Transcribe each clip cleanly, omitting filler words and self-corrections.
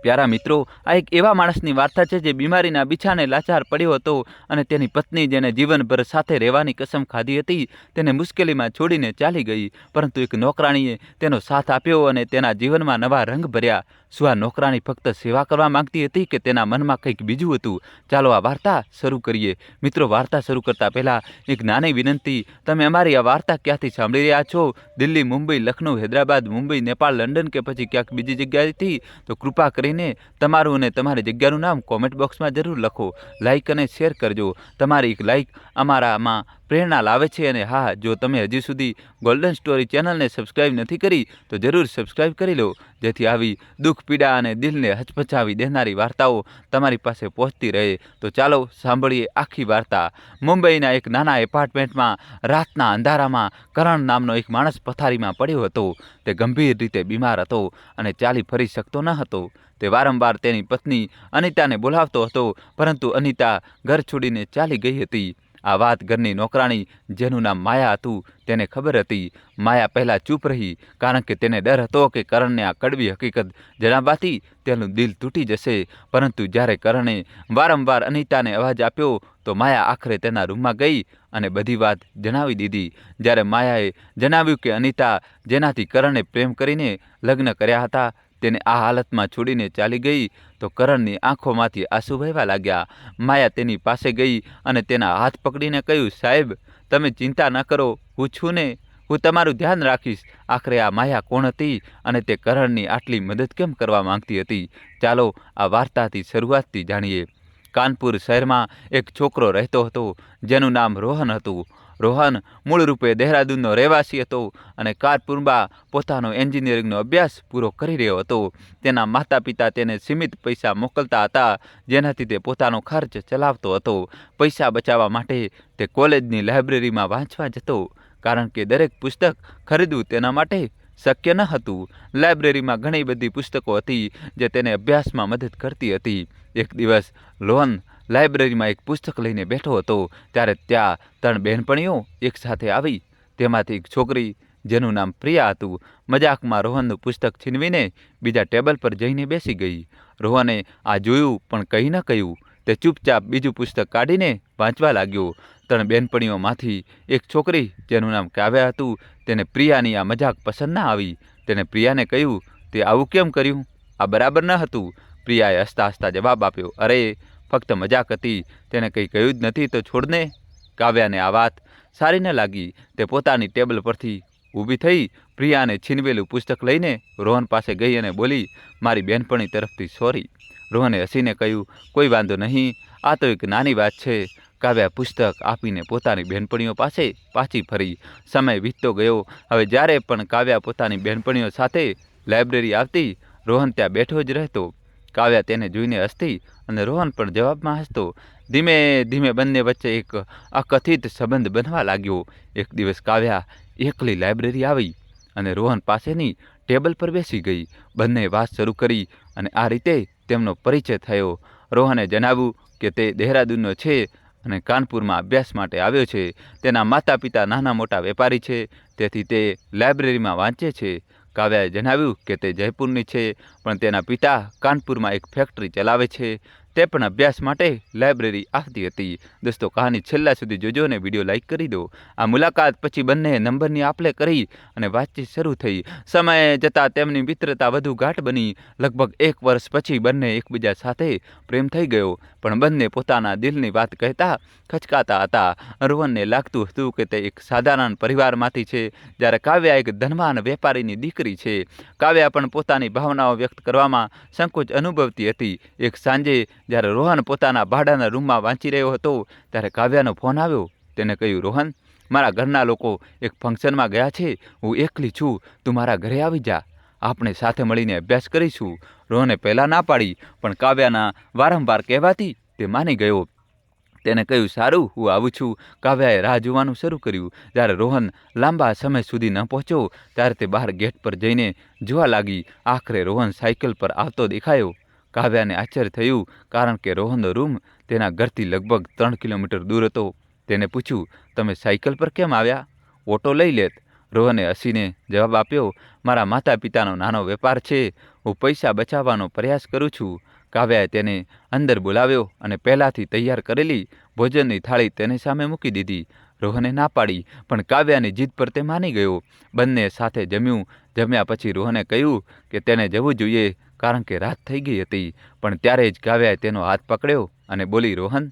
प्यारा मित्रों, आ एक एवा माणसनी वार्ता है जे बीमारीना बीछाने लाचार पड्यो हतो अने तेनी पत्नी जेने जीवनभर साथे रहेवानी कसम खाधी हती तेने मुश्केलीमां छोडीने चाली गई। परंतु एक नौकराणीए तेनो साथ आप्यो अने तेना जीवनमां नवा रंग भर्या। शुं आ नौकराणी फक्त सेवा करवा मांगती हती के तेना मनमा कंईक बीजुं हतुं? चालो आ वार्ता शरू करीए। मित्रों, वार्ता शरू करता पहेला एक नानी विनंती। तमे अमारी आ वार्ता क्यांथी सांभळी रह्या छो? दिल्ही, मुंबई, लखनऊ, हैदराबाद, मुंबई, नेपाल, लंडन के पछी क्यांक बीजी जग्याएथी तो कृपा करीने तमारुं अने तमारी जग्यानुं नाम कॉमेंट बॉक्स में जरूर लखो। लाइक अने शेर करजो। तमारी एक लाइक अमारामां प्रेरणा लावे छे। अने हाँ, जो तमे हजी सुधी गोल्डन स्टोरी चेनल ने सब्सक्राइब नहीं करी तो जरूर सब्सक्राइब करी लो, जेथी आवी दुख पीड़ा अने दिल ने हचपचावी देनारी वार्ताओं तमारी पासे पहोंचती रहे। तो चालो सांभळीए आखी वार्ता। मुंबईना एक नाना एपार्टमेंट में रातना अंधारामां करण नामनो एक माणस पथारीमां पड्यो हतो। ते गंभीर रीते बीमार हतो अने चाली फरी शकतो न हतो। ते वारंवार तेनी पत्नी अनिताने बोलावतो हतो, परंतु अनिता घर छोड़ीने चाली गई हती। आ वात घरनी नौकराणी जेनुं नाम माया हतुं तेने खबर हती। माया पहला चूप रही, कारण के तेने डर हतो के करणने आ कड़वी हकीकत जणाववाथी तेनुं दिल तूटी जशे। परंतु ज्यारे करणे वारंवार अनिताने अवाज आप्यो तो माया आखरे तेना रूममां गई अने बधी वात जणावी दीधी। ज्यारे मायाए जणाव्युं के अनिता जेनाथी करणे प्रेम करीने लग्न कर्या हता तेने आ हालतमां छोड़ीने चाली गई तो करणनी आँखोमांथी आंसू वहेवा लाग्या। माया तेनी पासे गई अने तेना हाथ पकड़ीने कह्युं, साहेब तमे चिंता न करो, हूँ छुं ने, हूँ तमारुं ध्यान राखीश। आखरे आ माया कोण हती अने ते करणनी आटली मदद केम करवा मांगती हती? चालो आ वार्ताथी शरूआतथी जाणीए। कानपुर शहर में एक छोकरो रहतो हतो जेनुं नाम रोहन हतुं। रोहन मूळ रूपे देहरादूननो રહેવાસી હતો અને કાનપુરમાં પોતાનો એન્જિનિયરિંગનો અભ્યાસ પૂરો કરી રહ્યો હતો। તેના માતા પિતા તેને સીમિત પૈસા મોકલતા હતા, જેનાથી તે પોતાનો ખર્ચ ચલાવતો હતો। પૈસા બચાવવા માટે તે કોલેજની લાઇબ્રેરીમાં વાંચવા જતો, કારણ કે દરેક પુસ્તક ખરીદવું તેના માટે શક્ય ન હતું। લાઇબ્રેરીમાં ઘણી બધી પુસ્તકો હતી જે તેને અભ્યાસમાં મદદ કરતી હતી। એક દિવસ રોહન લાઇબ્રેરીમાં એક પુસ્તક લઈને બેઠો હતો ત્યારે ત્યાં ત્રણ બહેનપણીઓ એક સાથે આવી। તેમાંથી એક છોકરી જેનું નામ પ્રિયા હતું મજાકમાં રોહનનું પુસ્તક છીનવીને બીજા ટેબલ પર જઈને બેસી ગઈ। રોહને આ જોયું પણ કંઈ ન કહ્યું। તે ચૂપચાપ બીજું પુસ્તક કાઢીને વાંચવા लाग्यो। ત્રણ બહેનપણીઓમાંથી એક છોકરી જેનું નામ કાવ્યા હતું તેને પ્રિયાની આ મજાક પસંદ ન આવી। તેને પ્રિયાને કહ્યું, તે આવું કેમ કર્યું? આ બરાબર ન હતું। પ્રિયાએ હસતા હસતા જવાબ આપ્યો, અરે ફક્ત મજાક હતી, તેને કંઈ કહ્યું જ નથી તો છોડને। કાવ્યાને આ વાત સારી ન લાગી। તે પોતાની ટેબલ પરથી ઊભી થઈ પ્રિયાને છીનવેલું પુસ્તક લઈને રોહન પાસે ગઈ અને બોલી, મારી બહેનપણી તરફથી સોરી। રોહને હસીને કહ્યું, કોઈ વાંધો નહીં, આ તો એક નાની વાત છે। કાવ્યા પુસ્તક આપીને પોતાની બહેનપણીઓ પાસે પાછી ફરી। સમય વીતતો ગયો। હવે જ્યારે પણ કાવ્યા પોતાની બહેનપણીઓ સાથે લાઇબ્રેરી આવતી, રોહન ત્યાં બેઠો જ રહેતો। કાવ્યા તેને જોઈને હસતી અને રોહન પણ જવાબમાં હસતો। ધીમે ધીમે બંને વચ્ચે એક અકથિત સંબંધ બનવા લાગ્યો। એક દિવસ કાવ્યા એકલી લાઇબ્રેરી આવી અને રોહન પાસેની ટેબલ પર બેસી ગઈ। બંને વાત શરૂ કરી અને આ રીતે તેમનો પરિચય થયો। રોહને જણાવ્યું કે તે દેહરાદૂનનો છે અને કાનપુરમાં અભ્યાસ માટે આવ્યો છે। તેના માતા પિતા નાના મોટા વેપારી છે, તેથી તે લાઇબ્રેરીમાં વાંચે છે। કાવ્યાએ જણાવ્યું કે તે જયપુરની છે, પણ તેના પિતા કાનપુરમાં એક ફેક્ટરી ચલાવે છે। તે પણ અભ્યાસ માટે લાઇબ્રેરી આવતી હતી। દોસ્તો, કહાની છેલ્લા સુધી જોજો અને વિડીયો લાઇક કરી દો। આ મુલાકાત પછી બંનેએ નંબરની આપલે કરી અને વાતચીત શરૂ થઈ। સમય જતાં તેમની મિત્રતા વધુ ગાઢ બની। લગભગ 1 વર્ષ પછી બંને એકબીજા સાથે પ્રેમ થઈ ગયો, પણ બંને પોતાના દિલની વાત કહેતા ખચકાતા હતા। રોહનને લાગતું હતું કે તે એક સાધારણ પરિવારમાંથી છે, જ્યારે કાવ્યા એક ધનવાન વેપારીની દીકરી છે। કાવ્યા પણ પોતાની ભાવનાઓ વ્યક્ત કરવામાં સંકોચ અનુભવતી હતી। એક સાંજે જ્યારે રોહન પોતાના ભાડાના રૂમમાં વાંચી રહ્યો હતો ત્યારે કાવ્યાનો ફોન આવ્યો। તેને કહ્યું, રોહન, મારા ઘરના લોકો એક ફંક્શનમાં ગયા છે, હું એકલી છું, તું મારા ઘરે આવી જા, આપણે સાથે મળીને અભ્યાસ કરીશું। રોહને પહેલાં ના પાડી, પણ કાવ્યાના વારંવાર કહેવાથી તે માની ગયો। તેને કહ્યું, સારું, હું આવું છું। કાવ્યાએ રાહ જોવાનું શરૂ કર્યું। જ્યારે રોહન લાંબા સમય સુધી ન પહોંચ્યો ત્યારે તે બહાર ગેટ પર જઈને જોવા લાગી। આખરે રોહન સાયકલ પર આવતો દેખાયો। કાવ્યાને આશ્ચર્ય થયું, કારણ કે રોહનનો રૂમ તેના ઘરથી લગભગ 3 કિલોમીટર દૂર હતો। તેને પૂછ્યું, તમે સાયકલ પર કેમ આવ્યા? ઓટો લઈ લેત। રોહને હસીને જવાબ આપ્યો, મારા માતા પિતાનો નાનો વેપાર છે, હું પૈસા બચાવવાનો પ્રયાસ કરું છું. કાવ્યાએ તેને અંદર બોલાવ્યો અને પહેલાંથી તૈયાર કરેલી ભોજનની થાળી તેની સામે મૂકી દીધી. રોહને ના પાડી, પણ કાવ્યાની જીદ પર તે માની ગયો. બંને સાથે જમ્યું. જમ્યા પછી રોહને કહ્યું કે તેને જવું જોઈએ, કારણ કે રાત થઈ ગઈ હતી. પણ ત્યારે જ કાવ્યાએ તેનો હાથ પકડ્યો અને બોલી, રોહન,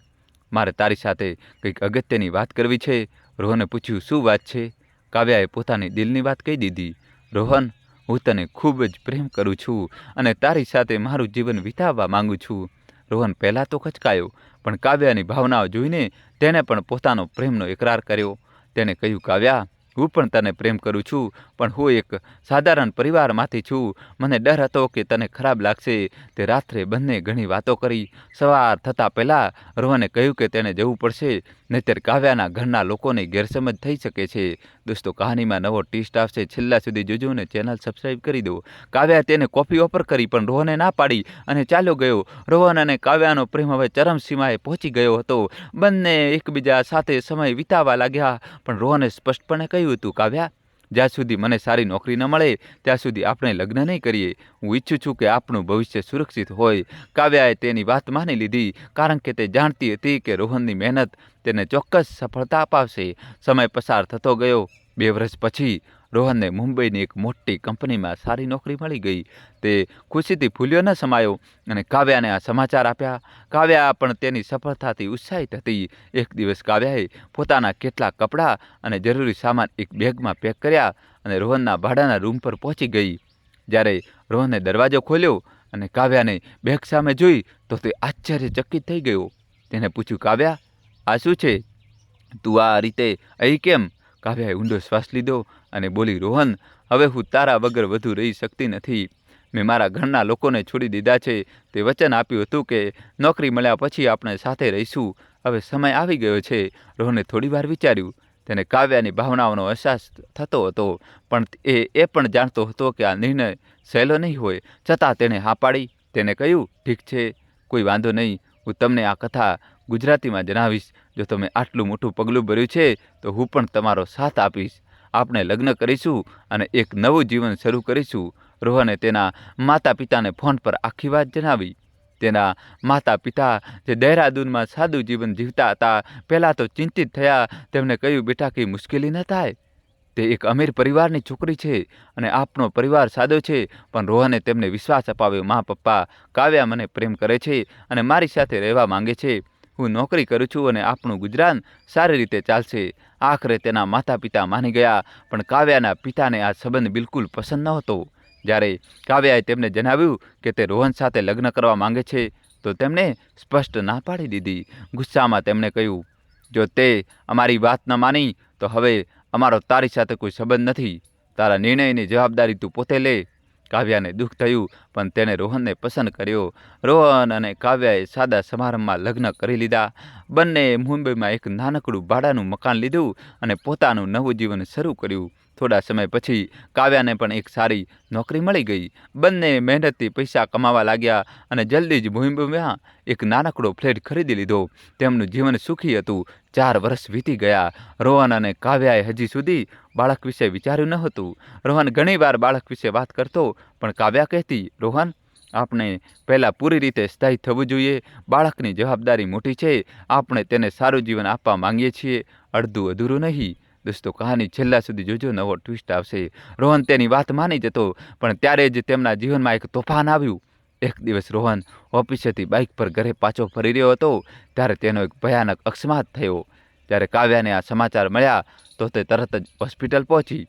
મારે તારી સાથે કંઈક અગત્યની વાત કરવી છે. રોહને પૂછ્યું, શું વાત છે? કાવ્યાએ પોતાની દિલની વાત કહી દીધી. રોહન, હું તને ખૂબ જ પ્રેમ કરું છું અને તારી સાથે મારું જીવન વિતાવવા માંગુ છું. રોહન પહેલાં તો ખચકાયો, પણ કાવ્યાની ભાવનાઓ જોઈને તેણે પણ પોતાનો પ્રેમનો ઇકરાર કર્યો. તેણે કહ્યું, કાવ્યા, હું પણ તને પ્રેમ કરું છું, પણ હું એક સાધારણ પરિવારમાંથી છું. મને ડર હતો કે તને ખરાબ લાગશે. તે રાત્રે બંને ઘણી વાતો કરી. સવાર થતાં પહેલાં રોહને કહ્યું કે તેને જવું પડશે, નહીંતર કાવ્યાના ઘરના લોકોને ગેરસમજ થઈ શકે છે. દોસ્તો, કહાનીમાં નવો ટ્વિસ્ટ આવશે. છેલ્લા સુધી જોજો અને ચેનલ સબસ્ક્રાઈબ કરી દો. કાવ્યાએ તેને કોફી ઓફર કરી, પણ રોહને ના પાડી અને ચાલ્યો ગયો. રોહન અને કાવ્યાનો પ્રેમ હવે ચરમસીમાએ પહોંચી ગયો હતો. બંને એકબીજા સાથે સમય વિતાવવા લાગ્યા. પણ રોહને સ્પષ્ટપણે કહ્યું હતું, કાવ્યા, જ્યાં સુધી મને સારી નોકરી ન મળે ત્યાં સુધી આપણે લગ્ન નહીં કરીએ. હું ઈચ્છું છું કે આપણું ભવિષ્ય સુરક્ષિત હોય. કાવ્યાએ તેની વાત માની લીધી, કારણ કે તે જાણતી હતી કે રોહનની મહેનત તેને ચોક્કસ સફળતા અપાવશે. સમય પસાર થતો ગયો. 2 વર્ષ પછી રોહનને મુંબઈની એક મોટી કંપનીમાં સારી નોકરી મળી ગઈ. તે ખુશીથી ફૂલ્યો ન સમાયો અને કાવ્યાને આ સમાચાર આપ્યા. કાવ્યા પણ તેની સફળતાથી ઉત્સાહિત હતી. એક દિવસ કાવ્યાએ પોતાના કેટલાક કપડાં અને જરૂરી સામાન એક બેગમાં પેક કર્યા અને રોહનના ભાડાના રૂમ પર પહોંચી ગઈ. જ્યારે રોહને દરવાજો ખોલ્યો અને કાવ્યાને બેગ સામે જોઈ તો તે આશ્ચર્યચકિત થઈ ગયો. તેને પૂછ્યું, કાવ્યા, આ શું છે? તું આ રીતે અહીં કેમ? કાવ્યાએ ઊંડો શ્વાસ લીધો અને બોલી, રોહન, હવે હું તારા વગર વધુ રહી શકતી નથી. મેં મારા ઘરના લોકોને છોડી દીધા છે. તે વચન આપ્યું હતું કે નોકરી મળ્યા પછી આપણે સાથે રહીશું. હવે સમય આવી ગયો છે. રોહને થોડીવાર વિચાર્યું. તેને કાવ્યાની ભાવનાઓનો અહેસાસ થતો હતો, પણ એ પણ જાણતો હતો કે આ નિર્ણય સહેલો નહીં હોય. છતાં તેણે હા પાડી. તેને કહ્યું, ઠીક છે, કોઈ વાંધો નહીં. હું તમને આ કથા ગુજરાતીમાં જણાવીશ. જો તમે આટલું મોટું પગલું ભર્યું છે તો હું પણ તમારો સાથ આપીશ. આપણે લગ્ન કરીશું અને એક નવું જીવન શરૂ કરીશું. રોહને તેના માતા પિતાને ફોન પર આખી વાત જણાવી. તેના માતા પિતા, જે દહેરાદૂનમાં સાદું જીવન જીવતા હતા, પહેલાં તો ચિંતિત થયા. તેમણે કહ્યું, બેટા, કંઈ મુશ્કેલી ન થાય. તે એક અમીર પરિવારની છોકરી છે અને આપનો પરિવાર સાદો છે. પણ રોહને તેમને વિશ્વાસ અપાવ્યો, મા પપ્પા, કાવ્યા મને પ્રેમ કરે છે અને મારી સાથે રહેવા માંગે છે. હું નોકરી કરું છું અને આપણું ગુજરાન સારી રીતે ચાલશે. આખરે તેના માતા પિતા માની ગયા. પણ કાવ્યાના પિતાને આ સંબંધ બિલકુલ પસંદ નહોતો. જ્યારે કાવ્યાએ તેમને જણાવ્યું કે તે રોહન સાથે લગ્ન કરવા માંગે છે તો તેમણે સ્પષ્ટ ના પાડી દીધી. ગુસ્સામાં તેમણે કહ્યું, જો તે અમારી વાત ન માની તો હવે અમારો તારી સાથે કોઈ સંબંધ નથી. તારા નિર્ણયની જવાબદારી તું પોતે લે. કાવ્યાને દુઃખ થયું, પણ તેણે રોહનને પસંદ કર્યો. રોહન અને કાવ્યાએ સાદા સમારંભમાં લગ્ન કરી લીધા. બંને મુંબઈમાં એક નાનકડું ભાડાનું મકાન લીધું અને પોતાનું નવું જીવન શરૂ કર્યું. થોડા સમય પછી કાવ્યાને પણ એક સારી નોકરી મળી ગઈ. બંને મહેનતથી પૈસા કમાવા લાગ્યા અને જલ્દી જ મુંબઈમાં એક નાનકડો ફ્લેટ ખરીદી લીધો. તેમનું જીવન સુખી હતું. 4 વર્ષ વીતી ગયા. રોહન અને કાવ્યાએ હજી સુધી બાળક વિશે વિચાર્યું ન હતું. રોહન ઘણીવાર બાળક વિશે વાત કરતો, પણ કાવ્યા કહેતી, રોહન, આપણે પહેલાં પૂરી રીતે સ્થાયી થવું જોઈએ. બાળકની જવાબદારી મોટી છે. આપણે તેને સારું જીવન આપવા માંગીએ છીએ, અડધું અધૂરું નહીં. દોસ્તો, કહાની છેલ્લા સુધી જોજો, નવો ટ્વિસ્ટ આવશે. રોહન તેની વાત માની જતો, પણ ત્યારે જ તેમના જીવનમાં એક તોફાન આવ્યું. એક દિવસ રોહન ઓફિસેથી બાઇક પર ઘરે પાછો ફરી રહ્યો હતો, ત્યારે તેનો એક ભયાનક અકસ્માત થયો. જ્યારે કાવ્યાને આ સમાચાર મળ્યા તો તે તરત જ હોસ્પિટલ પહોંચી.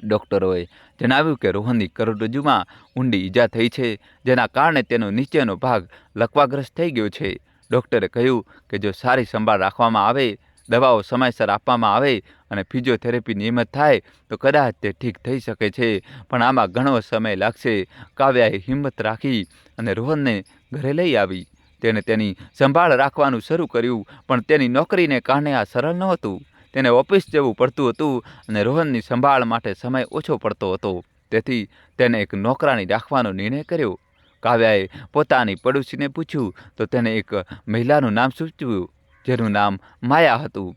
ડૉક્ટરોએ જણાવ્યું કે રોહનની કરોડરજ્જુમાં ઊંડી ઈજા થઈ છે, જેના કારણે તેનો નીચેનો ભાગ લકવાગ્રસ્ત થઈ ગયો છે. ડૉક્ટરે કહ્યું કે જો સારી સંભાળ રાખવામાં આવે, દવાઓ સમયસર આપવામાં આવે અને ફિઝિયોથેરેપી નિયમિત થાય તો કદાચ તે ઠીક થઈ શકે છે, પણ આમાં ઘણો સમય લાગશે. કાવ્યાએ હિંમત રાખી અને રોહનને ઘરે લઈ આવી. તેણે તેની સંભાળ રાખવાનું શરૂ કર્યું, પણ તેની નોકરીને કારણે આ સરળ નહોતું. તેને ઓફિસ જવું પડતું હતું અને રોહનની સંભાળ માટે સમય ઓછો પડતો હતો. તેથી તેને એક નોકરાણી રાખવાનો નિર્ણય કર્યો. કાવ્યાએ પોતાની પડોશીને પૂછ્યું તો તેને એક મહિલાનું નામ સૂચવ્યું, જેનું નામ માયા હતું.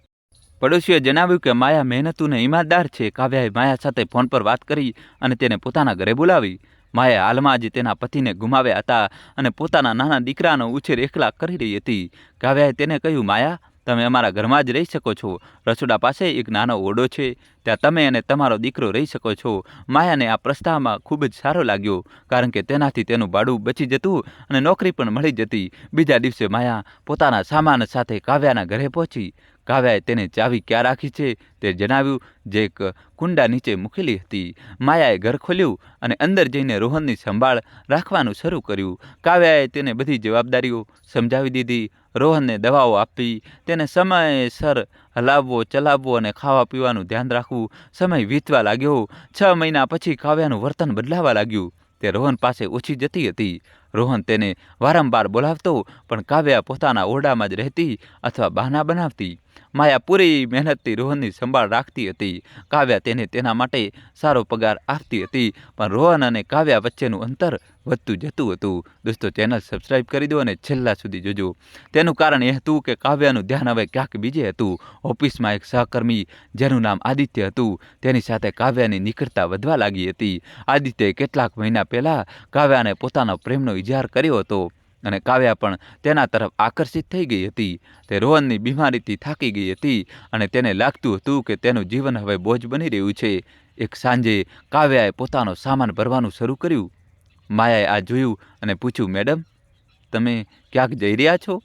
પડોશીએ જણાવ્યું કે માયા મહેનતુ અને ઈમાનદાર છે. કાવ્યાએ માયા સાથે ફોન પર વાત કરી અને તેને પોતાના ઘરે બોલાવી. માયા હાલમાં જ તેના પતિને ગુમાવ્યા હતા અને પોતાના નાના દીકરાનો ઉછેર એકલા કરી રહી હતી. કાવ્યાએ તેને કહ્યું, માયા, તમે અમારા ઘરમાં જ રહી શકો છો. રસોડા પાસે એક નાનો ઓરડો છે, ત્યાં તમે અને તમારો દીકરો રહી શકો છો. માયાને આ પ્રસ્તાવમાં ખૂબ જ સારો લાગ્યો, કારણ કે તેનાથી તેનું ભાડું બચી જતું અને નોકરી પણ મળી જતી. બીજા દિવસે માયા પોતાના સામાન સાથે કાવ્યાના ઘરે પહોંચી. કાવ્યાએ તેને ચાવી ક્યાં રાખી છે તે જણાવ્યું, જે એક કુંડા નીચે મૂકેલી હતી. માયાએ ઘર ખોલ્યું અને અંદર જઈને રોહનની સંભાળ રાખવાનું શરૂ કર્યું. કાવ્યાએ તેને બધી જવાબદારીઓ સમજાવી દીધી. રોહનને દવાઓ આપવી, તેને સમયસર હલાવવો, ચલાવવો અને ખાવા પીવાનું ધ્યાન રાખવું. સમય વીતવા લાગ્યો. 6 મહિના પછી કાવ્યાનું વર્તન બદલાવા લાગ્યું. તે રોહન પાસે ઓછી જતી હતી. રોહન તેને વારંવાર બોલાવતો, પણ કાવ્યા પોતાના ઓરડામાં જ રહેતી અથવા બહાના બનાવતી. માયા પૂરી મહેનતથી રોહનની સંભાળ રાખતી હતી. કાવ્યા તેને તેના માટે સારો પગાર આપતી હતી, પણ રોહન અને કાવ્યા વચ્ચેનું અંતર વધતું જતું હતું. દોસ્તો, ચેનલ સબસ્ક્રાઈબ કરી દો અને છેલ્લા સુધી જોજો. તેનું કારણ એ હતું કે કાવ્યાનું ધ્યાન હવે ક્યાંક બીજે હતું. ઓફિસમાં એક સહકર્મી, જેનું નામ આદિત્ય હતું, તેની સાથે કાવ્યાની નિકટતા વધવા લાગી હતી. આદિત્યએ કેટલાક મહિના પહેલાં કાવ્યાને પોતાનો પ્રેમનો ઇજહાર કર્યો હતો અને કાવ્યા પણ તેના તરફ આકર્ષિત થઈ ગઈ હતી. તે રોહનની બીમારીથી થાકી ગઈ હતી અને તેને લાગતું હતું કે તેનું જીવન હવે બોજ બની રહ્યું છે. એક સાંજે કાવ્યાએ પોતાનો સામાન ભરવાનું શરૂ કર્યું. માયાએ આ જોયું અને પૂછ્યું, મેડમ, તમે ક્યાંક જઈ રહ્યા છો?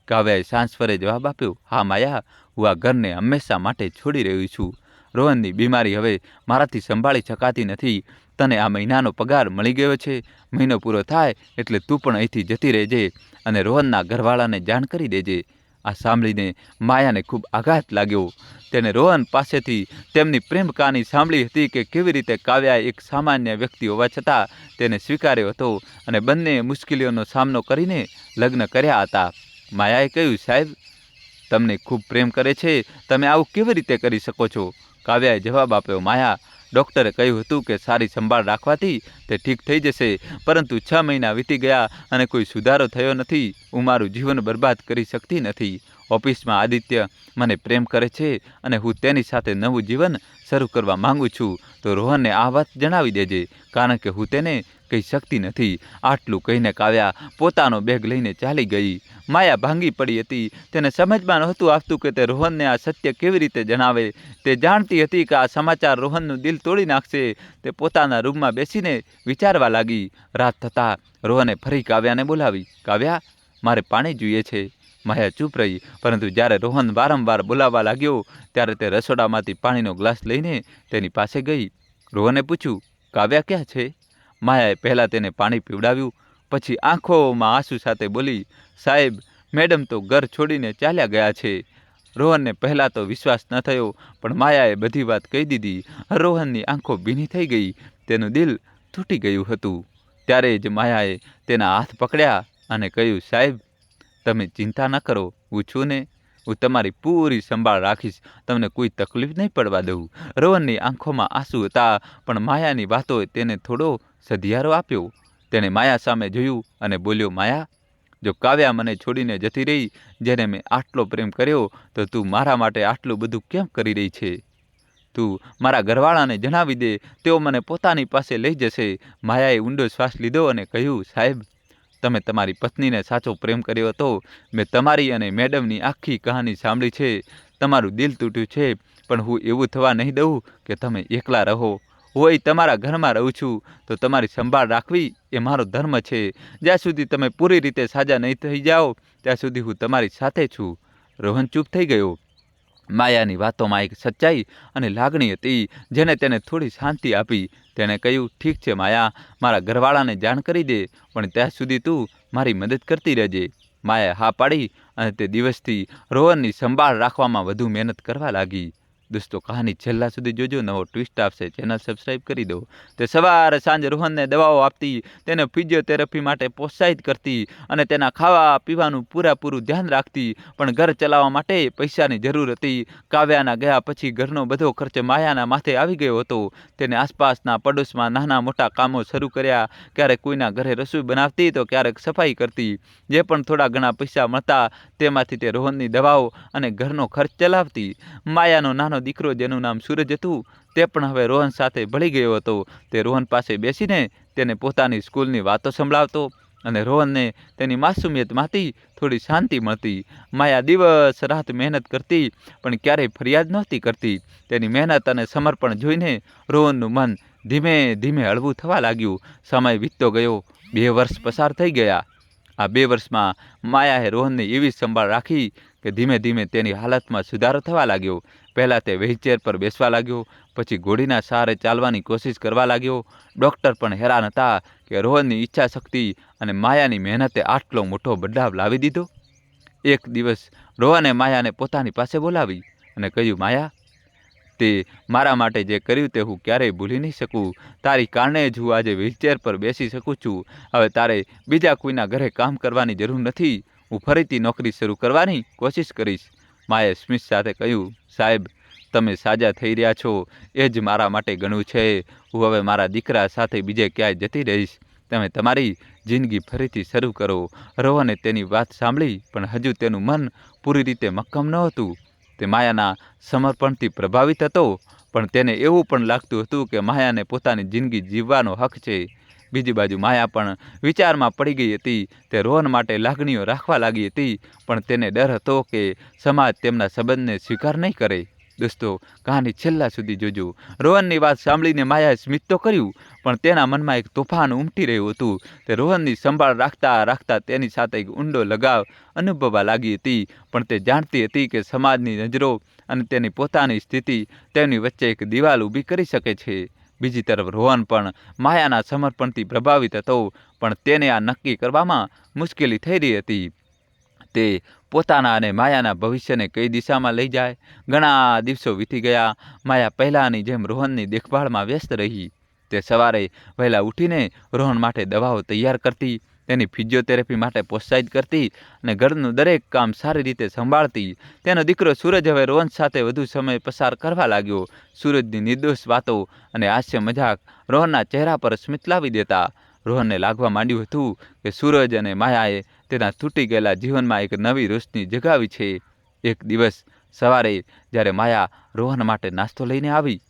કાવ્યાએ સાંસવરે જવાબ આપ્યો, હા માયા, હું આ ઘરને હંમેશા માટે છોડી રહ્યું છું. રોહનની બીમારી હવે મારાથી સંભાળી શકાતી નથી. તને આ મહિનાનો પગાર મળી ગયો છે. મહિનો પૂરો થાય એટલે તું પણ અહીંથી જતી રહેજે અને રોહનના ઘરવાળાને જાણ કરી દેજે. આ સાંભળીને માયાને ખૂબ આઘાત લાગ્યો. તેને રોહન પાસેથી તેમની પ્રેમ કહાની સાંભળી હતી કે કેવી રીતે કાવ્યાએ એક સામાન્ય વ્યક્તિ હોવા છતાં તેને સ્વીકાર્યો હતો અને બંને મુશ્કેલીઓનો સામનો કરીને લગ્ન કર્યા હતા. માયાએ કહ્યું, સાહેબ, તમને ખૂબ પ્રેમ કરે છે, તમે આવું કેવી રીતે કરી શકો છો? કાવ્યાએ જવાબ આપ્યો, માયા, ડૉક્ટરે કહ્યું હતું કે સારી સંભાળ રાખવાથી તે ઠીક થઈ જશે, પરંતુ 6 મહિના વીતી ગયા અને કોઈ સુધારો થયો નથી. હું મારું જીવન બરબાદ કરી શકતી નથી. ઓફિસમાં આદિત્ય મને પ્રેમ કરે છે અને હું તેની સાથે નવું જીવન શરૂ કરવા માંગુ છું, તો રોહનને આ વાત જણાવી દેજે, કારણ કે હું તેને કહી શકતી નથી. આટલું કહીને કાવ્યા પોતાનો બેગ લઈને ચાલી ગઈ. માયા ભાંગી પડી હતી. તેને સમજમાં નહોતું આવતું કે તે રોહનને આ સત્ય કેવી રીતે જણાવે. તે જાણતી હતી કે આ સમાચાર રોહનનું દિલ તોડી નાખશે. તે પોતાના રૂમમાં બેસીને વિચારવા લાગી. રાત થતાં રોહને ફરી કાવ્યાને બોલાવી. કાવ્યા, મારે પાણી જોઈએ છે. માયા ચૂપ રહી, પરંતુ જ્યારે રોહન વારંવાર બોલાવવા લાગ્યો ત્યારે તે રસોડામાંથી પાણીનો ગ્લાસ લઈને તેની પાસે ગઈ. રોહને પૂછ્યું, કાવ્યા ક્યાં છે? માયાએ પહેલાં તેને પાણી પીવડાવ્યું, પછી આંખોમાં આંસુ સાથે બોલી, સાહેબ, મેડમ તો ઘર છોડીને ચાલ્યા ગયા છે. રોહનને પહેલાં તો વિશ્વાસ ન થયો, પણ માયાએ બધી વાત કહી દીધી. રોહનની આંખો ભીની થઈ ગઈ. તેનું દિલ તૂટી ગયું હતું. ત્યારે જ માયાએ તેના હાથ પકડ્યા અને કહ્યું, સાહેબ, તમે ચિંતા ન કરો, હું છું ને, હું તમારી પૂરી સંભાળ રાખીશ, તમને કોઈ તકલીફ નહીં પડવા દઉં. રોહનની આંખોમાં આંસુ હતા, પણ માયાની વાતોએ તેને થોડો સધિયારો આપ્યો. તેણે માયા સામે જોયું અને બોલ્યો, માયા, જો કાવ્યા મને છોડીને જતી રહી, જેને મેં આટલો પ્રેમ કર્યો, તો તું મારા માટે આટલું બધું કેમ કરી રહી છે? તું મારા ઘરવાળાને જણાવી દે, તેઓ મને પોતાની પાસે લઈ જશે. માયાએ ઊંડો શ્વાસ લીધો અને કહ્યું, સાહેબ, તમે તમારી પત્નીને સાચો પ્રેમ કર્યો હતો. મેં તમારી અને મેડમની આખી કહાની સાંભળી છે. તમારું દિલ તૂટ્યું છે, પણ હું એવું થવા નહીં દઉં કે તમે એકલા રહો. હું અહીં તમારા ઘરમાં રહું છું, તો તમારી સંભાળ રાખવી એ મારો ધર્મ છે. જ્યાં સુધી તમે પૂરી રીતે સાજા નહીં થઈ જાઓ, ત્યાં સુધી હું તમારી સાથે છું. રોહન ચૂપ થઈ ગયો. માયાની વાતોમાં એક સચ્ચાઈ અને લાગણી હતી, જેને તેને થોડી શાંતિ આપી. તેણે કહ્યું, ઠીક છે માયા, મારા ઘરવાળાને જાણ કરી દે, પણ ત્યાં સુધી તું મારી મદદ કરતી રહેજે. માયાએ હા પાડી અને તે દિવસથી રોહનની સંભાળ રાખવામાં વધુ મહેનત કરવા લાગી. દોસ્તો કહાની છેલ્લા સુધી જોજો, નવો ટ્વિસ્ટ આપશે, ચેનલ સબસ્ક્રાઈબ કરી દો. તે સવારે સાંજે રોહનને દવાઓ આપતી, તેને ફિઝિયોથેરાપી માટે પ્રોત્સાહિત કરતી અને તેના ખાવા પીવાનું પૂરેપૂરું ધ્યાન રાખતી. પણ ઘર ચલાવવા માટે પૈસાની જરૂર હતી. કાવ્યાના ગયા પછી ઘરનો બધો ખર્ચ માયાના માથે આવી ગયો હતો. તેને આસપાસના પડોશમાં નાના મોટા કામો શરૂ કર્યા. ક્યારેક કોઈના ઘરે રસોઈ બનાવતી તો ક્યારેક સફાઈ કરતી. જે પણ થોડા ઘણા પૈસા મળતા તેમાંથી તે રોહનની દવાઓ અને ઘરનો ખર્ચ ચલાવતી. માયાનો નાનો દીકરો જેનું નામ સૂરજ હતું તે પણ હવે રોહન સાથે ભળી ગયો હતો. તે રોહન પાસે બેસીને તેને પોતાની સ્કૂલની વાતો સંભળાવતો અને રોહનને તેની માસુમિયતમાંથી થોડી શાંતિ મળતી. માયા દિવસ રાત મહેનત કરતી પણ ક્યારેય ફરિયાદ નહોતી કરતી. તેની મહેનત અને સમર્પણ જોઈને રોહનનું મન ધીમે ધીમે હળવું થવા લાગ્યું. સમય વીતતો ગયો. 2 વર્ષ પસાર થઈ ગયા. આ 2 વર્ષમાં માયાએ રોહનની એવી સંભાળ રાખી કે ધીમે ધીમે તેની હાલતમાં સુધારો થવા લાગ્યો. પહેલાં તે વ્હીલચેર પર બેસવા લાગ્યો, પછી ઘોડીના સહારે ચાલવાની કોશિશ કરવા લાગ્યો. ડૉક્ટર પણ હેરાન હતા કે રોહનની ઈચ્છા શક્તિ અને માયાની મહેનતે આટલો મોટો બદલાવ લાવી દીધો. એક દિવસ રોહને માયાને પોતાની પાસે બોલાવી અને કહ્યું, માયા, તે મારા માટે જે કર્યું તે હું ક્યારેય ભૂલી નહીં શકું. તારી કારણે જ હું આજે વ્હીલચેર પર બેસી શકું છું. હવે તારે બીજા કોઈના ઘરે કામ કરવાની જરૂર નથી. હું ફરીથી નોકરી શરૂ કરવાની કોશિશ કરીશ. માએ સ્મિત સાથે કહ્યું, સાહેબ, તમે સાજા થઈ રહ્યા છો એ જ મારા માટે ઘણું છે. હું હવે મારા દીકરા સાથે બીજે ક્યાંય જતી રહીશ. તમે તમારી જિંદગી ફરીથી શરૂ કરો. રોહને તેની વાત સાંભળી પણ હજુ તેનું મન પૂરી રીતે મક્કમ નહોતું. તે માયાના સમર્પણથી પ્રભાવિત હતો પણ તેને એવું પણ લાગતું હતું કે માયાને પોતાની જિંદગી જીવવાનો હક છે. બીજી બાજુ માયા પણ વિચારમાં પડી ગઈ હતી. તે રોહન માટે લાગણીઓ રાખવા લાગી હતી પણ તેને ડર હતો કે સમાજ તેમના સંબંધને સ્વીકાર નહીં કરે. દોસ્તો કહાની છેલ્લા સુધી જોજો. રોહનની વાત સાંભળીને માયાએ સ્મિત તો કર્યું પણ તેના મનમાં એક તોફાન ઉમટી રહ્યું હતું. તે રોહનની સંભાળ રાખતા રાખતા તેની સાથે એક ઊંડો લગાવ અનુભવવા લાગી હતી. પણ તે જાણતી હતી કે સમાજની નજરો અને તેની પોતાની સ્થિતિ તેમની વચ્ચે એક દિવાલ ઊભી કરી શકે છે. બીજી તરફ રોહન પણ માયાના સમર્પણથી પ્રભાવિત હતો પણ તેને આ નક્કી કરવામાં મુશ્કેલી થઈ રહી હતી. તે પોતાના અને માયાના ભવિષ્યને કઈ દિશામાં લઈ જાય. ઘણા દિવસો વીતી ગયા. માયા પહેલાંની જેમ રોહનની દેખભાળમાં વ્યસ્ત રહી. તે સવારે વહેલા ઉઠીને રોહન માટે દવાઓ તૈયાર કરતી, તેની ફિઝિયોથેરાપી માટે પ્રોત્સાહિત કરતી અને ઘરનું દરેક કામ સારી રીતે સંભાળતી. તેનો દીકરો સૂરજ હવે રોહન સાથે વધુ સમય પસાર કરવા લાગ્યો. સૂરજની નિર્દોષ વાતો અને હાસ્ય મજાક રોહનના ચહેરા પર સ્મિત લાવી દેતા. રોહનને લાગવા માંડ્યું હતું કે સૂરજ અને માયાએ તેના તૂટી ગયેલા જીવનમાં એક નવી રોશની જગાવી છે. એક દિવસ સવારે જ્યારે માયા રોહન માટે નાસ્તો લઈને આવી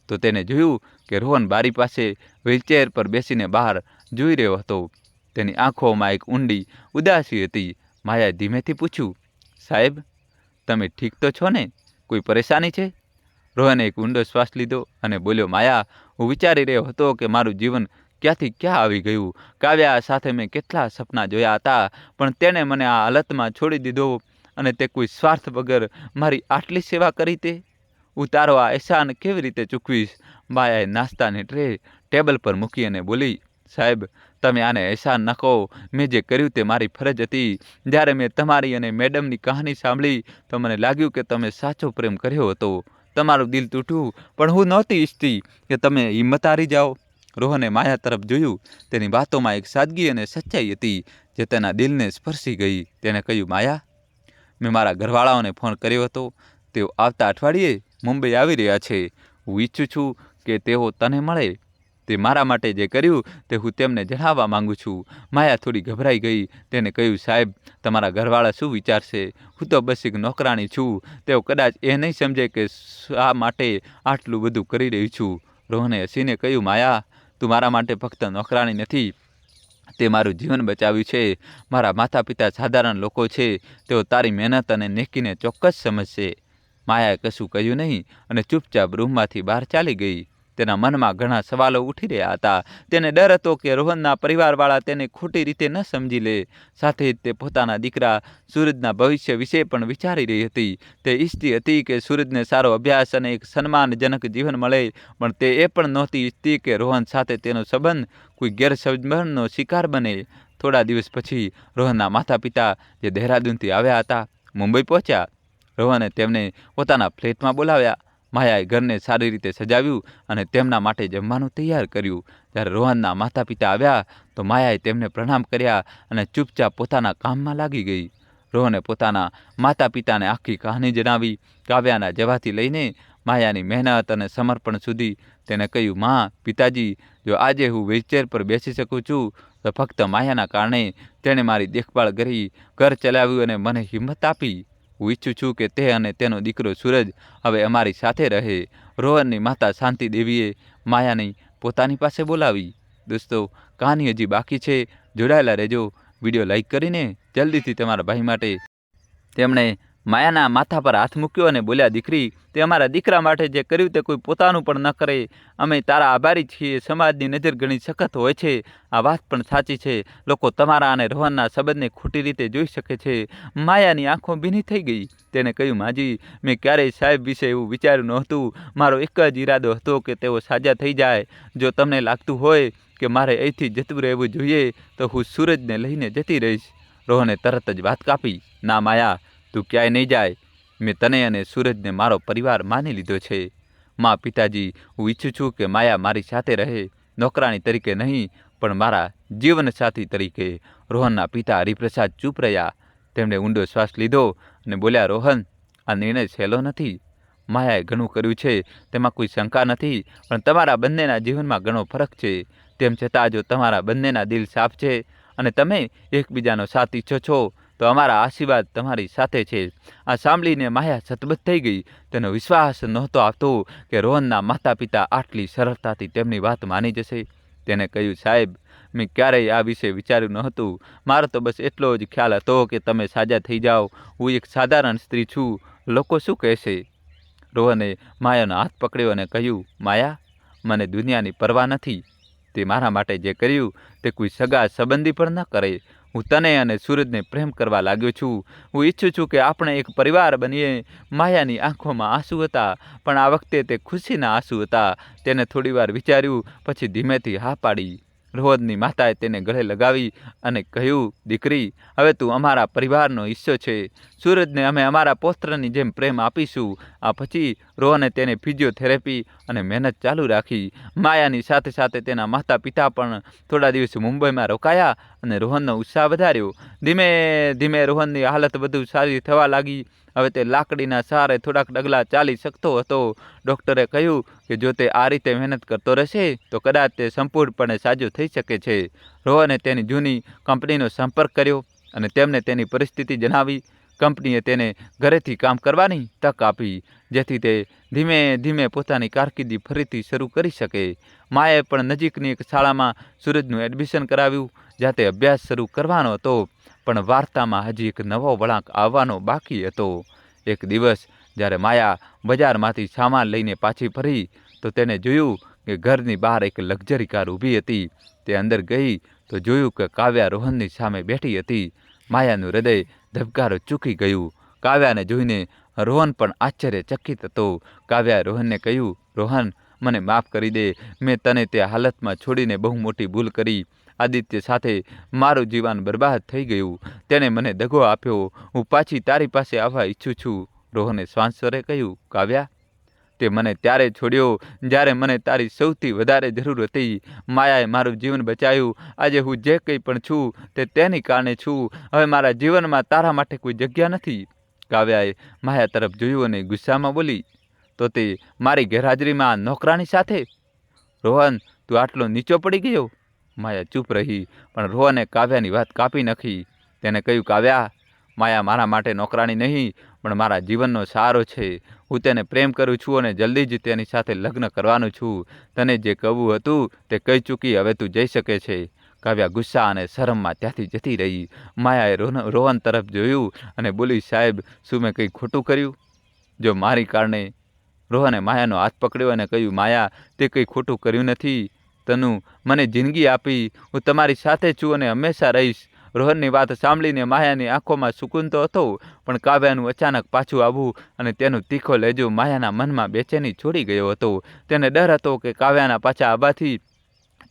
તો તેને જોયું કે રોહન બારી પાસે વ્હીલચેર પર બેસીને બહાર જોઈ રહ્યો હતો. તેની આંખોમાં એક ઊંડી ઉદાસી હતી. માયાએ ધીમેથી પૂછ્યું, સાહેબ, તમે ઠીક તો છો ને? કોઈ પરેશાની છે? રોહને એક ઊંડો શ્વાસ લીધો અને બોલ્યો, માયા, હું વિચારી રહ્યો હતો કે મારું જીવન ક્યાંથી ક્યાં આવી ગયું. કાવ્યા સાથે મેં કેટલા સપના જોયા હતા પણ તેણે મને આ હાલતમાં છોડી દીધો અને તે કોઈ સ્વાર્થ વગર મારી આટલી સેવા કરી. તે હું તારો આ અહેસાન કેવી રીતે ચૂકવીશ? માયાએ નાસ્તાની ટ્રે ટેબલ પર મૂકી અને બોલી, સાહેબ, તમે આને અહેસાન ન કહો. મેં જે કર્યું તે મારી ફરજ હતી. જ્યારે મેં તમારી અને મેડમની કહાની સાંભળી તો મને લાગ્યું કે તમે સાચો પ્રેમ કર્યો હતો. તમારું દિલ તૂટ્યું પણ હું નહોતી ઈચ્છતી કે તમે હિંમત હારી જાઓ. રોહને માયા તરફ જોયું. તેની વાતોમાં એક સાદગી અને સચ્ચાઈ હતી જે તેના દિલને સ્પર્શી ગઈ. તેણે કહ્યું, માયા, મેં મારા ઘરવાળાઓને ફોન કર્યો હતો. તેઓ આવતા અઠવાડિયે મુંબઈ આવી રહ્યા છે. હું ઈચ્છું છું કે તેઓ તને મળે. તે મારા માટે જે કર્યું તે હું તેમને જણાવવા માંગુ છું. માયા થોડી ગભરાઈ ગઈ. તેને કહ્યું, સાહેબ, તમારા ઘરવાળા શું વિચારશે? હું તો બસ એક નોકરાણી છું. તેઓ કદાચ એ નહીં સમજે કે શા માટે આટલું બધું કરી રહી છું. રોહને હસીને કહ્યું, માયા, તું મારા માટે ફક્ત નોકરાણી નથી, તે મારું જીવન બચાવ્યું છે. મારા માતા પિતા સાધારણ લોકો છે. તેઓ તારી મહેનત અને નેકીને ચોક્કસ સમજશે. માયાએ કશું કહ્યું નહીં અને ચૂપચાપ રૂમમાંથી બહાર ચાલી ગઈ. તેના મનમાં ઘણા સવાલો ઉઠી રહ્યા હતા. તેને ડર હતો કે રોહનના પરિવારવાળા તેને ખોટી રીતે ન સમજી લે. સાથે જ તે પોતાના દીકરા સૂરજના ભવિષ્ય વિશે પણ વિચારી રહી હતી. તે ઈચ્છતી હતી કે સૂરજને સારો અભ્યાસ અને એક સન્માનજનક જીવન મળે પણ તે એ પણ નહોતી ઈચ્છતી કે રોહન સાથે તેનો સંબંધ કોઈ ગેરસમજનો શિકાર બને. થોડા દિવસ પછી રોહનના માતા પિતા જે દહેરાદૂનથી આવ્યા હતા મુંબઈ પહોંચ્યા. રોહને તેમને પોતાના ફ્લેટમાં બોલાવ્યા. માયાએ ઘરને સારી રીતે સજાવ્યું અને તેમના માટે જમવાનું તૈયાર કર્યું. જ્યારે રોહનના માતા પિતા આવ્યા તો માયાએ તેમને પ્રણામ કર્યા અને ચૂપચાપ પોતાના કામમાં લાગી ગઈ. રોહને પોતાના માતા પિતાને આખી કહાની જણાવી. કાવ્યાના જવાથી લઈને માયાની મહેનત અને સમર્પણ સુધી. તેને કહ્યું, માં, પિતાજી, જો આજે હું વ્હીલચેર પર બેસી શકું છું તો ફક્ત માયાના કારણે. તેણે મારી દેખભાળ કરી, ઘર ચલાવ્યું અને મને હિંમત આપી. હું ઈચ્છું છું કે તે અને તેનો દીકરો સૂરજ હવે અમારી સાથે રહે. રોહનની માતા શાંતિ દેવીએ માયાની પોતાની પાસે બોલાવી. દોસ્તો, કહાની હજી બાકી છે, જોડાયેલા રહેજો. વિડીયો લાઈક કરીને જલ્દીથી તમારા ભાઈ માટે. તેમણે માયાના માથા પર હાથ મૂક્યો અને બોલ્યા, દીકરી, તે અમારા દીકરા માટે જે કર્યું તે કોઈ પોતાનું પણ ન કરે. અમે તારા આભારી છીએ. સમાજની નજર ઘણી સખત હોય છે, આ વાત પણ સાચી છે. લોકો તમારા અને રોહનના સંબંધને ખોટી રીતે જોઈ શકે છે. માયાની આંખો ભીની થઈ ગઈ. તેને કહ્યું, માજી, મેં ક્યારેય સાહેબ વિશે એવું વિચાર્યું નહોતું. મારો એક જ ઈરાદો હતો કે તેઓ સાજા થઈ જાય. જો તમને લાગતું હોય કે મારે અહીંથી જતું રહેવું જોઈએ તો હું સૂરજને લઈને જતી રહીશ. રોહને તરત જ વાત કાપી. ના માયા, તું ક્યાંય નહીં જાય. મેં તને અને સૂરજને મારો પરિવાર માની લીધો છે. માં, પિતાજી, હું ઈચ્છું છું કે માયા મારી સાથે રહે, નોકરાણી તરીકે નહીં પણ મારા જીવનસાથી તરીકે. રોહનના પિતા હરિપ્રસાદ ચૂપ રહ્યા. તેમણે ઊંડો શ્વાસ લીધો અને બોલ્યા, રોહન, આ નિર્ણય સહેલો નથી. માયાએ ઘણું કર્યું છે, તેમાં કોઈ શંકા નથી, પણ તમારા બંનેના જીવનમાં ઘણો ફરક છે. તેમ છતાં જો તમારા બંનેના દિલ સાફ છે અને તમે એકબીજાનો સાથ ઈચ્છો છો તો અમારા આશીર્વાદ તમારી સાથે છે. આ સાંભળીને માયા સતબત થઈ ગઈ. તેનો વિશ્વાસ નહોતો આવતો કે રોહનના માતા પિતા આટલી સરળતાથી તેમની વાત માની જશે. તેને કહ્યું, સાહેબ, મેં ક્યારેય આ વિશે વિચાર્યું નહોતું. મારો તો બસ એટલો જ ખ્યાલ હતો કે તમે સાજા થઈ જાઓ. હું એક સાધારણ સ્ત્રી છું, લોકો શું કહેશે? રોહને માયાનો હાથ પકડ્યો અને કહ્યું, માયા, મને દુનિયાની પરવા નથી. તે મારા માટે જે કર્યું તે કોઈ સગા સંબંધી પણ ન કરે. હું તને અને સૂરજને પ્રેમ કરવા લાગ્યો છું. હું ઈચ્છું છું કે આપણે એક પરિવાર બનીએ. માયાની આંખોમાં આંસુ હતા, પણ આ વખતે તે ખુશીના આંસુ હતા. તેને થોડીવાર વિચાર્યું, પછી ધીમેથી હા પાડી. રોહનની માતાએ તેને ગળે લગાવી અને કહ્યું, દીકરી, હવે તું અમારા પરિવારનો હિસ્સો છે. સૂરજને અમે અમારા પૌત્રની જેમ પ્રેમ આપીશું. આ પછી રોહને તેને ફિઝિયોથેરાપી અને મહેનત ચાલુ રાખી. માયાની સાથે સાથે તેના માતા પિતા પણ થોડા દિવસ મુંબઈમાં રોકાયા અને રોહનનો ઉત્સાહ વધાર્યો. ધીમે ધીમે રોહનની હાલત વધુ સારી થવા લાગી. હવે તે લાકડીના સહારે થોડાક ડગલા ચાલી શકતો હતો. ડૉક્ટરે કહ્યું કે જો તે આ રીતે મહેનત કરતો રહેશે તો કદાચ તે સંપૂર્ણપણે સાજો થઈ શકે છે. રોહને તેની જૂની કંપનીનો સંપર્ક કર્યો અને તેમને તેની પરિસ્થિતિ જણાવી. કંપનીએ તેને ઘરેથી કામ કરવાની તક આપી, જેથી તે ધીમે ધીમે પોતાની કારકિર્દી ફરીથી શરૂ કરી શકે. માએ પણ નજીકની એક શાળામાં સૂરજનું એડમિશન કરાવ્યું, જ્યાં તે અભ્યાસ શરૂ કરવાનો હતો. પણ વાર્તામાં હજી એક નવો વળાંક આવવાનો બાકી હતો. એક દિવસ જ્યારે માયા બજારમાંથી સામાન લઈને પાછી ફરી તો તેને જોયું કે ઘરની બહાર એક લક્ઝરી કાર ઊભી હતી. તે અંદર ગઈ તો જોયું કે કાવ્યા રોહનની સામે બેઠી હતી. માયાનું હૃદય ધબકારો ચૂકી ગયું. કાવ્યાને જોઈને રોહન પણ આશ્ચર્યચકિત હતો. કાવ્યાએ રોહનને કહ્યું, રોહન, મને માફ કરી દે. મેં તને તે હાલતમાં છોડીને બહુ મોટી ભૂલ કરી. આદિત્ય સાથે મારું જીવન બરબાદ થઈ ગયું. તેણે મને દગો આપ્યો. હું પાછી તારી પાસે આવવા ઈચ્છું છું. રોહને શ્વાસસ્વરે કહ્યું, કાવ્યા, તે મને ત્યારે છોડ્યો જ્યારે મને તારી સૌથી વધારે જરૂર હતી. માયાએ મારું જીવન બચાવ્યું. આજે હું જે કંઈ પણ છું તે તેની કારણે છું. હવે મારા જીવનમાં તારા માટે કોઈ જગ્યા નથી. કાવ્યાએ માયા તરફ જોયું અને ગુસ્સામાં બોલી, તો તે મારી ગેરહાજરીમાં નોકરાણી સાથે? રોહન, તું આટલો નીચો પડી ગયો? માયા ચૂપ રહી, પણ રોહને કાવ્યાની વાત કાપી નાખી. તેને કહ્યું, કાવ્યા, માયા મારા માટે નોકરાણી નહીં પણ મારા જીવનનો સહારો છે. હું તેને પ્રેમ કરું છું અને જલ્દી જ તેની સાથે લગ્ન કરવાનું છું. તને જે કહેવું હતું તે કહી ચૂકી. હવે તું જઈ શકે છે. કાવ્યા ગુસ્સા અને શરમમાં ત્યાંથી જતી રહી. માયાએ રોહન તરફ જોયું અને બોલી, સાહેબ, શું મેં કંઈ ખોટું કર્યું? જો મારી કારણે? રોહને માયાનો હાથ પકડ્યો અને કહ્યું, માયા, તે કંઈ ખોટું કર્યું નથી. તનું મને જિંદગી આપી. હું તમારી સાથે છું અને હંમેશા રહીશ. રોહનની વાત સાંભળીને માયાની આંખોમાં સુકૂન તો હતો, પણ કાવ્યાનું અચાનક પાછું આવવું અને તેનો તીખો લહેજો માયાના મનમાં બેચેની છોડી ગયો હતો. તેને ડર હતો કે કાવ્યાના પાછા આવવાથી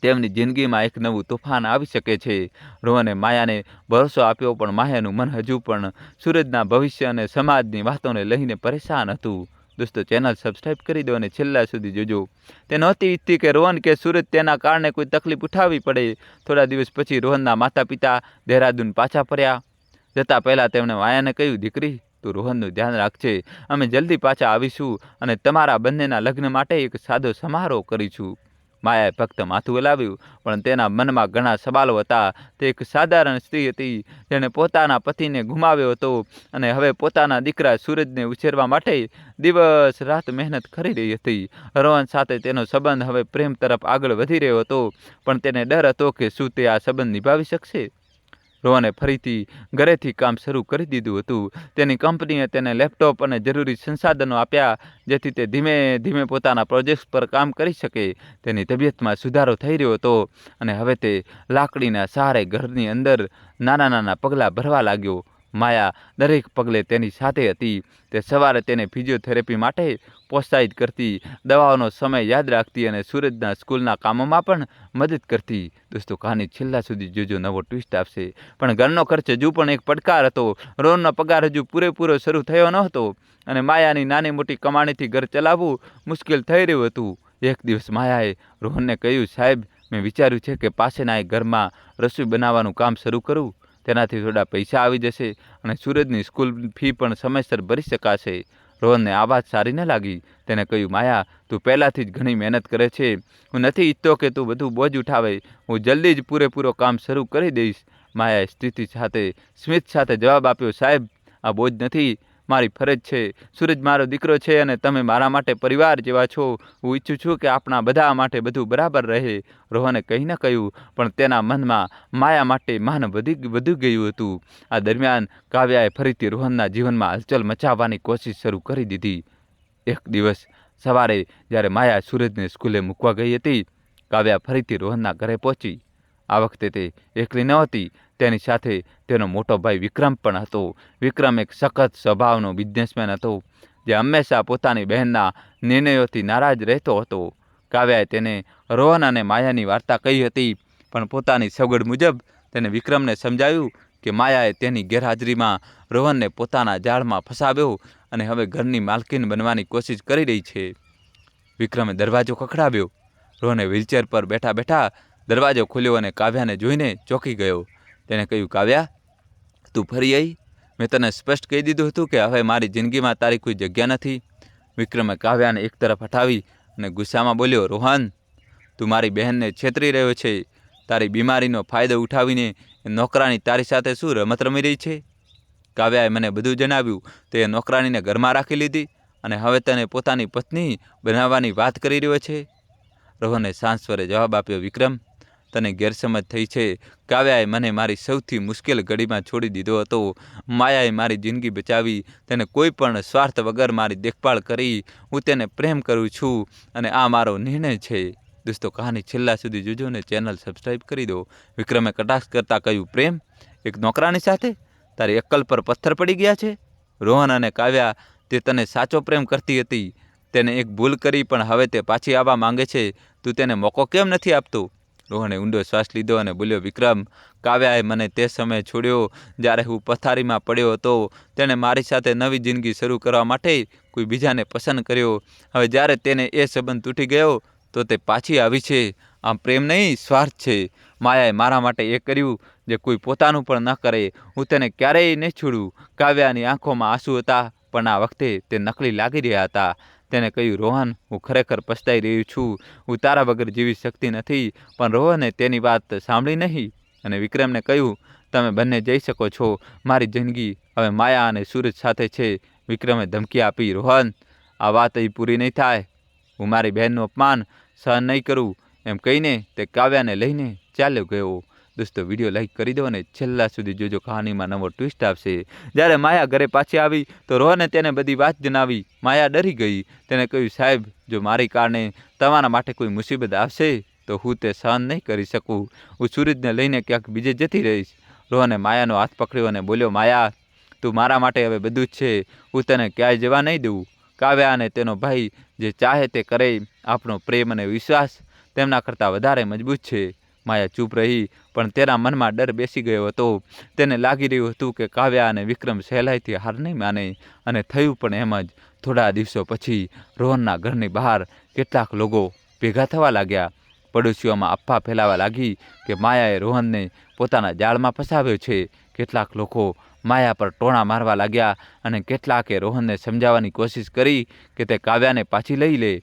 તેમની જિંદગીમાં એક નવું તોફાન આવી શકે છે. રોહને માયાને ભરોસો આપ્યો, પણ માયાનું મન હજુ પણ સૂરજના ભવિષ્ય અને સમાજની વાતોને લઈને પરેશાન હતું. દોસ્તો ચેનલ સબસ્ક્રાઈબ કરી દો અને છેલ્લા સુધી જોજો. તે નહોતી ઈચ્છતી કે રોહન કે સુરજ તેના કારણે કોઈ તકલીફ ઉઠાવવી પડે. થોડા દિવસ પછી રોહનના માતા પિતા દહેરાદૂન પાછા ફર્યા. જતાં પહેલાં તેમણે માયાને કહ્યું, દીકરી તું રોહનનું ધ્યાન રાખજે. અમે જલ્દી પાછા આવીશું અને તમારા બંનેના લગ્ન માટે એક સાદો સમારોહ કરીશું. માયાએ ફક્ત માથું હલાવ્યું, પણ તેના મનમાં ઘણા સવાલો હતા. તે એક સાધારણ સ્ત્રી હતી જેણે પોતાના પતિને ગુમાવ્યો હતો અને હવે પોતાના દીકરા સૂરજને ઉછેરવા માટે દિવસ રાત મહેનત કરી રહી હતી. રોહન સાથે તેનો સંબંધ હવે પ્રેમ તરફ આગળ વધી રહ્યો હતો, પણ તેને ડર હતો કે શું તે આ સંબંધ નિભાવી શકશે. રોહને ફરીથી ઘરેથી કામ શરૂ કરી દીધું હતું. તેની કંપનીએ તેને લેપટોપ અને જરૂરી સંસાધનો આપ્યા, જેથી તે ધીમે ધીમે પોતાના પ્રોજેક્ટ્સ પર કામ કરી શકે. તેની તબિયતમાં સુધારો થઈ રહ્યો હતો અને હવે તે લાકડીના સહારે ઘરની અંદર નાના નાના પગલાં ભરવા લાગ્યો. માયા દરેક પગલે તેની સાથે હતી. તે સવારે તેને ફિઝિયોથેરાપી માટે પ્રોત્સાહિત કરતી, દવાઓનો સમય યાદ રાખતી અને સૂરજના સ્કૂલના કામોમાં પણ મદદ કરતી. દોસ્તો કહાની છેલ્લા સુધી જોજો, નવો ટ્વિસ્ટ આપશે. પણ ઘરનો ખર્ચ હજુ પણ એક પડકાર હતો. રોહનનો પગાર હજુ પૂરેપૂરો શરૂ થયો ન હતો અને માયાની નાની મોટી કમાણીથી ઘર ચલાવવું મુશ્કેલ થઈ રહ્યું હતું. એક દિવસ માયાએ રોહનને કહ્યું, સાહેબ મેં વિચાર્યું છે કે પાસેના એક ઘરમાં રસોઈ બનાવવાનું કામ શરૂ કરું. તેનાથી થોડા પૈસા આવી જશે અને સૂરજની સ્કૂલ ફી પણ સમયસર ભરી શકાશે. રોહનને આ વાત સારી ન લાગી. તેને કહ્યું, માયા તું પહેલાંથી જ ઘણી મહેનત કરે છે. હું નથી ઈચ્છતો કે તું બધું બોજ ઉઠાવે. હું જલ્દી જ પૂરેપૂરો કામ શરૂ કરી દઈશ. માયાએ સ્મિત સાથે જવાબ આપ્યો, સાહેબ આ બોજ નથી, મારી ફરજ છે. સૂરજ મારો દીકરો છે અને તમે મારા માટે પરિવાર જેવા છો. હું ઈચ્છું છું કે આપણા બધા માટે બધું બરાબર રહે. રોહને કંઈ ન કહ્યું, પણ તેના મનમાં માયા માટે માન વધી ગયું હતું. આ દરમિયાન કાવ્યાએ ફરીથી રોહનના જીવનમાં હલચલ મચાવવાની કોશિશ શરૂ કરી દીધી. એક દિવસ સવારે જ્યારે માયા સૂરજને સ્કૂલે મૂકવા ગઈ હતી, કાવ્યા ફરીથી રોહનના ઘરે પહોંચી. આ વખતે તે એકલી નહોતી. તેની સાથે તેનો મોટો ભાઈ વિક્રમ પણ હતો. વિક્રમ એક સખત સ્વભાવનો બિઝનેસમેન હતો, જે હંમેશા પોતાની બહેનના નિર્ણયોથી નારાજ રહેતો હતો. કાવ્યાએ તેને રોહન અને માયાની વાર્તા કહી હતી, પણ પોતાની સગવડ મુજબ તેને વિક્રમને સમજાવ્યું કે માયાએ તેની ગેરહાજરીમાં રોહનને પોતાના જાળમાં ફસાવ્યો અને હવે ઘરની માલકીન બનવાની કોશિશ કરી રહી છે. વિક્રમે દરવાજો ખખડાવ્યો. રોહને વ્હીલચેર પર બેઠા બેઠા દરવાજો ખોલ્યો અને કાવ્યાને જોઈને ચોંકી ગયો. તેને કહ્યું, કાવ્યા તું ફરી આવી? મેં તને સ્પષ્ટ કહી દીધું હતું કે હવે મારી જિંદગીમાં તારી કોઈ જગ્યા નથી. વિક્રમે કાવ્યાને એક તરફ હટાવી અને ગુસ્સામાં બોલ્યો, રોહન તું મારી બહેનને છેતરી રહ્યો છે. તારી બીમારીનો ફાયદો ઉઠાવીને એ નોકરાણી તારી સાથે શું રમત રમી રહી છે? કાવ્યાએ મને બધું જણાવ્યું. તે નોકરાણીને ઘરમાં રાખી લીધી અને હવે તને પોતાની પત્ની બનાવવાની વાત કરી રહ્યો છે. રોહને શાંત સ્વરે જવાબ આપ્યો, વિક્રમ તને ગેરસમજ થઈ છે. કાવ્યાએ મને મારી સૌથી મુશ્કેલ ઘડીમાં છોડી દીધો હતો. માયાએ મારી જિંદગી બચાવી, તેને કોઈ પણ સ્વાર્થ વગર મારી દેખભાળ કરી. હું તેને પ્રેમ કરું છું અને આ મારો નિર્ણય છે. દોસ્તો કહાની છેલ્લા સુધી જોજો અને ચેનલ સબસ્ક્રાઈબ કરી દો. વિક્રમે કટાક્ષ કરતાં કહ્યું, પ્રેમ એક નોકરાણી સાથે? તારી અક્કલ પર પથ્થર પડી ગયા છે? રોહન અને કાવ્યા તે તને સાચો પ્રેમ કરતી હતી. તેને એક ભૂલ કરી, પણ હવે તે પાછી આવવા માંગે છે. તું તેને મોકો કેમ નથી આપતો? રોહને ઊંડો શ્વાસ લીધો અને બોલ્યો, વિક્રમ કાવ્યાએ મને તે સમયે છોડ્યો જ્યારે હું પથારીમાં પડ્યો હતો. તેણે મારી સાથે નવી જિંદગી શરૂ કરવા માટે કોઈ બીજાને પસંદ કર્યો. હવે જ્યારે તેને એ સંબંધ તૂટી ગયો તો તે પાછી આવી છે. આમ પ્રેમ નહીં, સ્વાર્થ છે. માયાએ મારા માટે એ કર્યું જે કોઈ પોતાનું પણ ન કરે. હું તેને ક્યારેય નહીં છોડું. કાવ્યાની આંખોમાં આંસુ હતા, પણ આ વખતે તે નકલી લાગી રહ્યા હતા. તેને કહ્યું, રોહન હું ખરેખર પસ્તાઈ રહ્યું છું. હું તારા વગર જીવી શકતી નથી. પણ રોહને તેની વાત સાંભળી નહીં અને વિક્રમને કહ્યું, તમે બંને જઈ શકો છો. મારી જિંદગી હવે માયા અને સૂરજ સાથે છે. વિક્રમે ધમકી આપી, રોહન આ વાત અહીં પૂરી નહીં થાય. હું મારી બહેનનું અપમાન સહન નહીં કરું. એમ કહીને તે કાવ્યાને લઈને ચાલ્યો ગયો. દોસ્તો વિડીયો લાઈક કરી દો અને છેલ્લા સુધી જોજો, કહાનીમાં નવો ટ્વિસ્ટ આવશે. જ્યારે માયા ઘરે પાછી આવી તો રોહને તેને બધી વાત જણાવી. માયા ડરી ગઈ. તેને કહ્યું, સાહેબ જો મારી કારણે તમારા માટે કોઈ મુસીબત આવશે તો હું તે સહન નહીં કરી શકું. હું સૂરજને લઈને ક્યાંક બીજે જતી રહીશ. રોહને માયાનો હાથ પકડ્યો અને બોલ્યો, માયા તું મારા માટે હવે બધું જ છે. હું તને ક્યાંય જવા નહીં દઉં. કાવ્યા અને તેનો ભાઈ જે ચાહે તે કરે. આપણો પ્રેમ અને વિશ્વાસ તેમના કરતાં વધારે મજબૂત છે. માયા ચૂપ રહી, પણ તેના મનમાં ડર બેસી ગયો હતો. તેને લાગી રહ્યું હતું કે કાવ્યા અને વિક્રમ સહેલાઈથી હાર નહીં માને, અને થયું પણ એમ જ. થોડા દિવસો પછી રોહનના ઘરની બહાર કેટલાક લોકો ભેગા થવા લાગ્યા. પડોશીઓમાં અફવા ફેલાવા લાગી કે માયાએ રોહનને પોતાના જાળમાં ફસાવ્યો છે. કેટલાક લોકો માયા પર ટોણા મારવા લાગ્યા, અને કેટલાકે રોહનને સમજાવવાની કોશિશ કરી કે તે કાવ્યાને પાછી લઈ લે.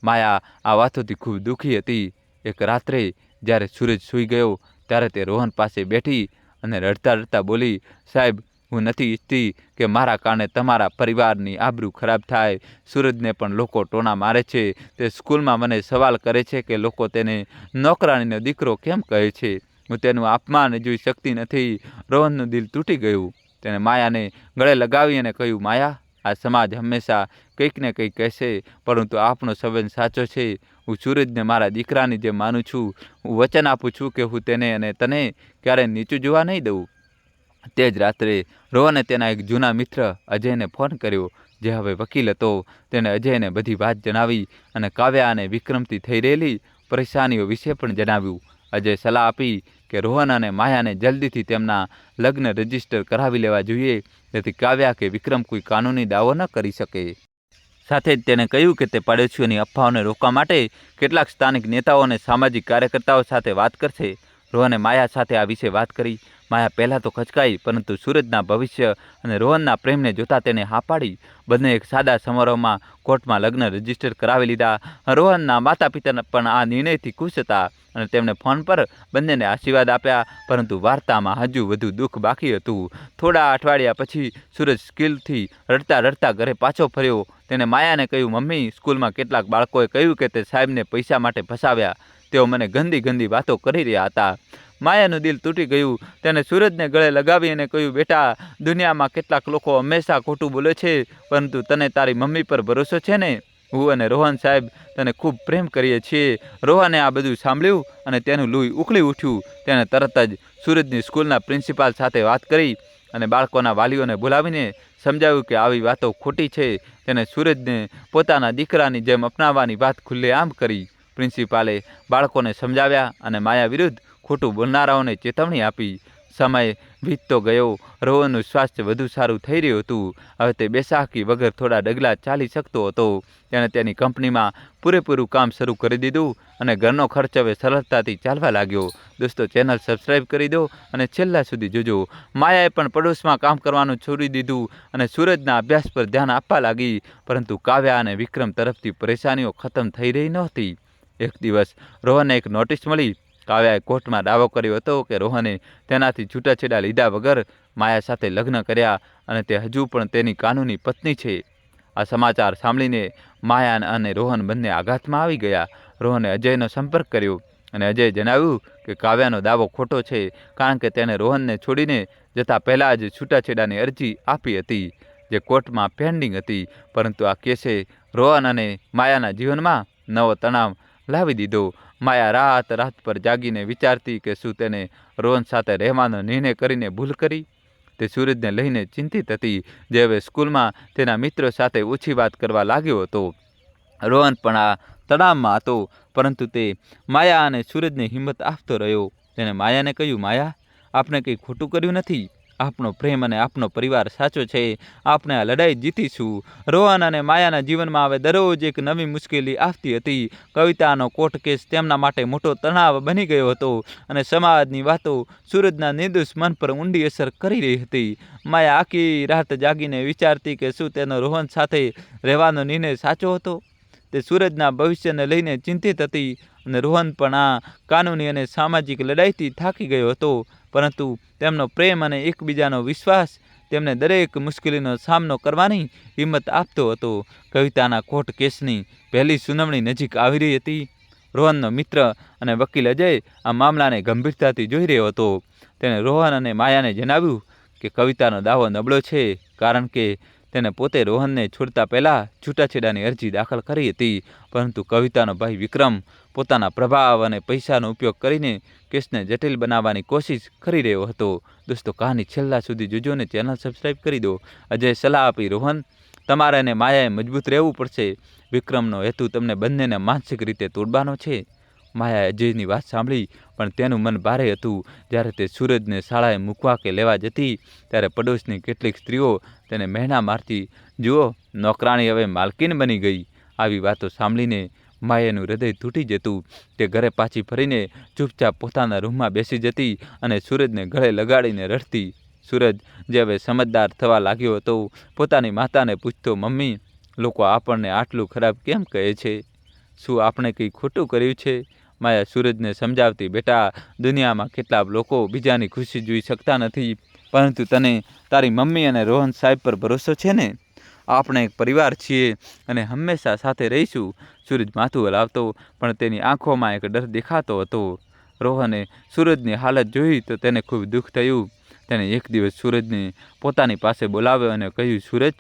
માયા આ વાતોથી ખૂબ દુઃખી હતી. એક રાત્રે જ્યારે સૂરજ સૂઈ ગયો ત્યારે તે રોહન પાસે બેઠી અને રડતા રડતા બોલી, સાહેબ, હું નથી ઈચ્છતી કે મારા કારણે તમારા પરિવારની આબરૂ ખરાબ થાય. સૂરજને પણ લોકો ટોણા મારે છે. તે સ્કૂલમાં મને સવાલ કરે છે કે લોકો તેને નોકરાણીનો દીકરો કેમ કહે છે. હું તેનું અપમાન જોઈ શકતી નથી. રોહનનું દિલ તૂટી ગયું. તેણે માયાને ગળે લગાવી અને કહ્યું, માયા, આ સમાજ હંમેશા કંઈક ને કંઈક કહેશે, પરંતુ આપણો સંબંધ સાચો છે. હું સૂરજને મારા દીકરાની જેમ માનું છું. હું વચન આપું છું કે હું તેને અને તને ક્યારેય નીચું જોવા નહીં દઉં. તે જ રાત્રે રોહને તેના એક જૂના મિત્ર અજયને ફોન કર્યો, જે હવે વકીલ હતો. તેણે અજયને બધી વાત જણાવી અને કાવ્યા અને વિક્રમથી થઈ રહેલી પરેશાનીઓ વિશે પણ જણાવ્યું. અજય સલાહ આપી કે રોહન અને માયાને જલ્દીથી તેમના લગ્ન રજીસ્ટર કરાવી લેવા જોઈએ, જેથી કાવ્યા કે વિક્રમ કોઈ કાનૂની દાવો ન કરી શકે. સાથે જ તેણે કહ્યું કે તે પડોશીઓની અફવાઓને રોકવા માટે કેટલાક સ્થાનિક નેતાઓ અને સામાજિક કાર્યકર્તાઓ સાથે વાત કરશે. રોહને માયા સાથે આ વિશે વાત કરી. માયા પહેલાં તો ખચકાઈ, પરંતુ સૂરજના ભવિષ્ય અને રોહનના પ્રેમને જોતા તેને હા પાડી. બંને એક સાદા સમારોહમાં કોર્ટમાં લગ્ન રજીસ્ટર કરાવી લીધા. રોહનના માતા પિતા પણ આ નિર્ણયથી ખુશ હતા અને તેમણે ફોન પર બંનેને આશીર્વાદ આપ્યા. પરંતુ વાર્તામાં હજુ વધુ દુઃખ બાકી હતું. થોડા અઠવાડિયા પછી સૂરજ સ્કૂલથી રડતા રડતા ઘરે પાછો ફર્યો. તેણે માયાને કહ્યું, મમ્મી, સ્કૂલમાં કેટલાક બાળકોએ કહ્યું કે તે સાહેબને પૈસા માટે ફસાવ્યા. તેઓ મને ગંદી ગંદી વાતો કરી રહ્યા હતા. માયાનું દિલ તૂટી ગયું. તેને સૂરજને ગળે લગાવી અને કહ્યું, બેટા, દુનિયામાં કેટલાક લોકો હંમેશા ખોટું બોલે છે, પરંતુ તને તારી મમ્મી પર ભરોસો છે ને? હું અને રોહન સાહેબ તને ખૂબ પ્રેમ કરીએ છીએ. રોહને આ બધું સાંભળ્યું અને તેનું લોહી ઉકળી ઉઠ્યું. તેણે તરત જ સૂરજની સ્કૂલના પ્રિન્સિપાલ સાથે વાત કરી અને બાળકોના વાલીઓને બોલાવીને સમજાવ્યું કે આવી વાતો ખોટી છે. તેને સૂરજને પોતાના દીકરાની જેમ અપનાવવાની વાત ખુલ્લેઆમ કરી. પ્રિન્સિપાલે બાળકોને સમજાવ્યા અને માયા વિરુદ્ધ ખોટું બોલનારાઓને ચેતવણી આપી. સમય વીતતો ગયો. રોહનનું સ્વાસ્થ્ય વધુ સારું થઈ રહ્યું હતું. હવે તે બેસાકી વગર થોડા ડગલા ચાલી શકતો હતો. તેણે તેની કંપનીમાં પૂરેપૂરું કામ શરૂ કરી દીધું અને ઘરનો ખર્ચ હવે સરળતાથી ચાલવા લાગ્યો. દોસ્તો, ચેનલ સબસ્ક્રાઈબ કરી દો અને છેલ્લા સુધી જોજો. માયાએ પણ પડોશમાં કામ કરવાનું છોડી દીધું અને સૂરજના અભ્યાસ પર ધ્યાન આપવા લાગી. પરંતુ કાવ્યા અને વિક્રમ તરફથી પરેશાનીઓ ખતમ થઈ રહી નહોતી. એક દિવસ રોહનને એક નોટિસ મળી. કાવ્યાએ કોર્ટમાં દાવો કર્યો હતો કે રોહને તેનાથી છૂટાછેડા લીધા વગર માયા સાથે લગ્ન કર્યા અને તે હજુ પણ તેની કાનૂની પત્ની છે. આ સમાચાર સાંભળીને માયા અને રોહન બંને આઘાતમાં આવી ગયા. રોહને અજયનો સંપર્ક કર્યો અને અજયે જણાવ્યું કે કાવ્યાનો દાવો ખોટો છે, કારણ કે તેણે રોહનને છોડીને જતાં પહેલાં જ છૂટાછેડાની અરજી આપી હતી, જે કોર્ટમાં પેન્ડિંગ હતી. પરંતુ આ કેસે રોહન અને માયાના જીવનમાં નવો તણાવ લાવી દીધો. માયા રાત રાત પર જાગીને વિચારતી કે શું તેને રોહન સાથે રહેવાનો નિર્ણય કરીને ભૂલ કરી. તે સૂરજને લઈને ચિંતિત હતી, જે હવે સ્કૂલમાં તેના મિત્રો સાથે ઓછી વાત કરવા લાગ્યો હતો. રોહન પણ આ તણાવમાં હતો, પરંતુ તે માયા અને સૂરજને હિંમત આપતો રહ્યો. તેણે માયાને કહ્યું, માયા, આપણે કંઈ ખોટું કર્યું નથી. આપણો પ્રેમ અને આપણો પરિવાર સાચો છે. આપણે આ લડાઈ જીતીશું. રોહન અને માયાના જીવનમાં હવે દરરોજ એક નવી મુશ્કેલી આવતી હતી. કવિતાનો કોર્ટ કેસ તેમના માટે મોટો તણાવ બની ગયો હતો અને સમાજની વાતો સૂરજના નિર્દોષ મન પર ઊંડી અસર કરી રહી હતી. માયા આખી રાત જાગીને વિચારતી કે શું તેનો રોહન સાથે રહેવાનો નિર્ણય સાચો હતો. તે સૂરજના ભવિષ્યને લઈને ચિંતિત હતી અને રોહન પણ આ કાનૂની અને સામાજિક લડાઈથી થાકી ગયો હતો. પરંતુ તેમનો પ્રેમ અને એકબીજાનો વિશ્વાસ તેમને દરેક મુશ્કેલીનો સામનો કરવાની હિંમત આપતો હતો. કવિતાના કોર્ટ કેસની પહેલી સુનાવણી નજીક આવી રહી હતી. રોહનનો મિત્ર અને વકીલ અજય આ મામલાને ગંભીરતાથી જોઈ રહ્યો હતો. તેણે રોહન અને માયાને જણાવ્યું કે કવિતાનો દાવો નબળો છે, કારણ કે તેને પોતે રોહનને છોડતા પહેલાં છૂટાછેડાની અરજી દાખલ કરી હતી. પરંતુ કવિતાનો ભાઈ વિક્રમ પોતાના પ્રભાવ અને પૈસાનો ઉપયોગ કરીને કેસને જટિલ બનાવવાની કોશિશ કરી રહ્યો હતો. દોસ્તો, કહાની છેલ્લા સુધી જોજો અને ચેનલ સબસ્ક્રાઈબ કરી દો. અજય સલાહ આપી, રોહન, તમારે અને માયાએ મજબૂત રહેવું પડશે. વિક્રમનો હેતુ તમને બંનેને માનસિક રીતે તોડવાનો છે. માયાએ અજયની વાત સાંભળી, પણ તેનું મન ભારે હતું. જ્યારે તે સૂરજને શાળાએ મૂકવા કે લેવા જતી, ત્યારે પડોશની કેટલીક સ્ત્રીઓ તેને મહેણા મારતી. જુઓ, નોકરાણી હવે માલકીન બની ગઈ. આવી વાતો સાંભળીને માયાનું હૃદય તૂટી જતું. તે ઘરે પાછી ફરીને ચૂપચાપ પોતાના રૂમમાં બેસી જતી અને સૂરજને ગળે લગાડીને રડતી. સૂરજ, જે હવે સમજદાર થવા લાગ્યો હતો, પોતાની માતાને પૂછતો, મમ્મી, લોકો આપણને આટલું ખરાબ કેમ કહે છે? શું આપણે કંઈ ખોટું કર્યું છે? માયા સૂરજને સમજાવતી, બેટા, દુનિયામાં કેટલાક લોકો બીજાની ખુશી જોઈ શકતા નથી, પરંતુ તને તારી મમ્મી અને રોહન સાહેબ પર ભરોસો છે ને? આપણે એક પરિવાર છીએ અને હંમેશા સાથે રહીશું. સૂરજ માથું હલાવતો, પણ તેની આંખોમાં એક ડર દેખાતો હતો. રોહને સૂરજની હાલત જોઈ તો તેને ખૂબ દુઃખ થયું. તેણે એક દિવસ સૂરજને પોતાની પાસે બોલાવ્યો અને કહ્યું, સૂરજ,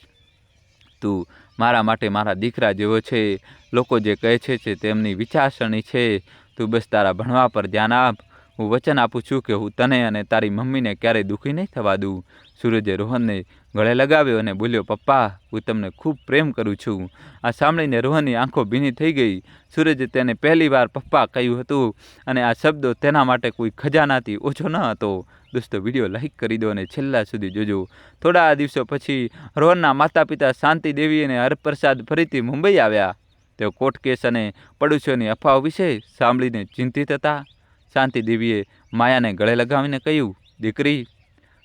તું મારા માટે મારા દીકરા જેવો છે. લોકો જે કહે છે તેમની વિચારસરણી છે. તું બસ તારા ભણવા પર ધ્યાન આપ. હું વચન આપું છું કે હું તને અને તારી મમ્મીને ક્યારેય દુઃખી નહીં થવા દઉં. સૂરજે રોહનને ગળે લગાવ્યો અને બોલ્યો, પપ્પા, હું તમને ખૂબ પ્રેમ કરું છું. આ સાંભળીને રોહનની આંખો ભીની થઈ ગઈ. સૂરજે તેને પહેલી વાર પપ્પા કહ્યું હતું, અને આ શબ્દો તેના માટે કોઈ ખજાનાથી ઓછો ન હતો. દોસ્તો, વિડીયો લાઈક કરી દો અને છેલ્લા સુધી જોજો. થોડા દિવસો પછી રોહનના માતા પિતા શાંતિ દેવી અને હરપ્રસાદ ફરીથી મુંબઈ આવ્યા. તેઓ કોર્ટ કેસ અને પડોશીઓની અફવાઓ વિશે સાંભળીને ચિંતિત હતા. શાંતિ દેવીએ માયાને ગળે લગાવીને કહ્યું, દીકરી,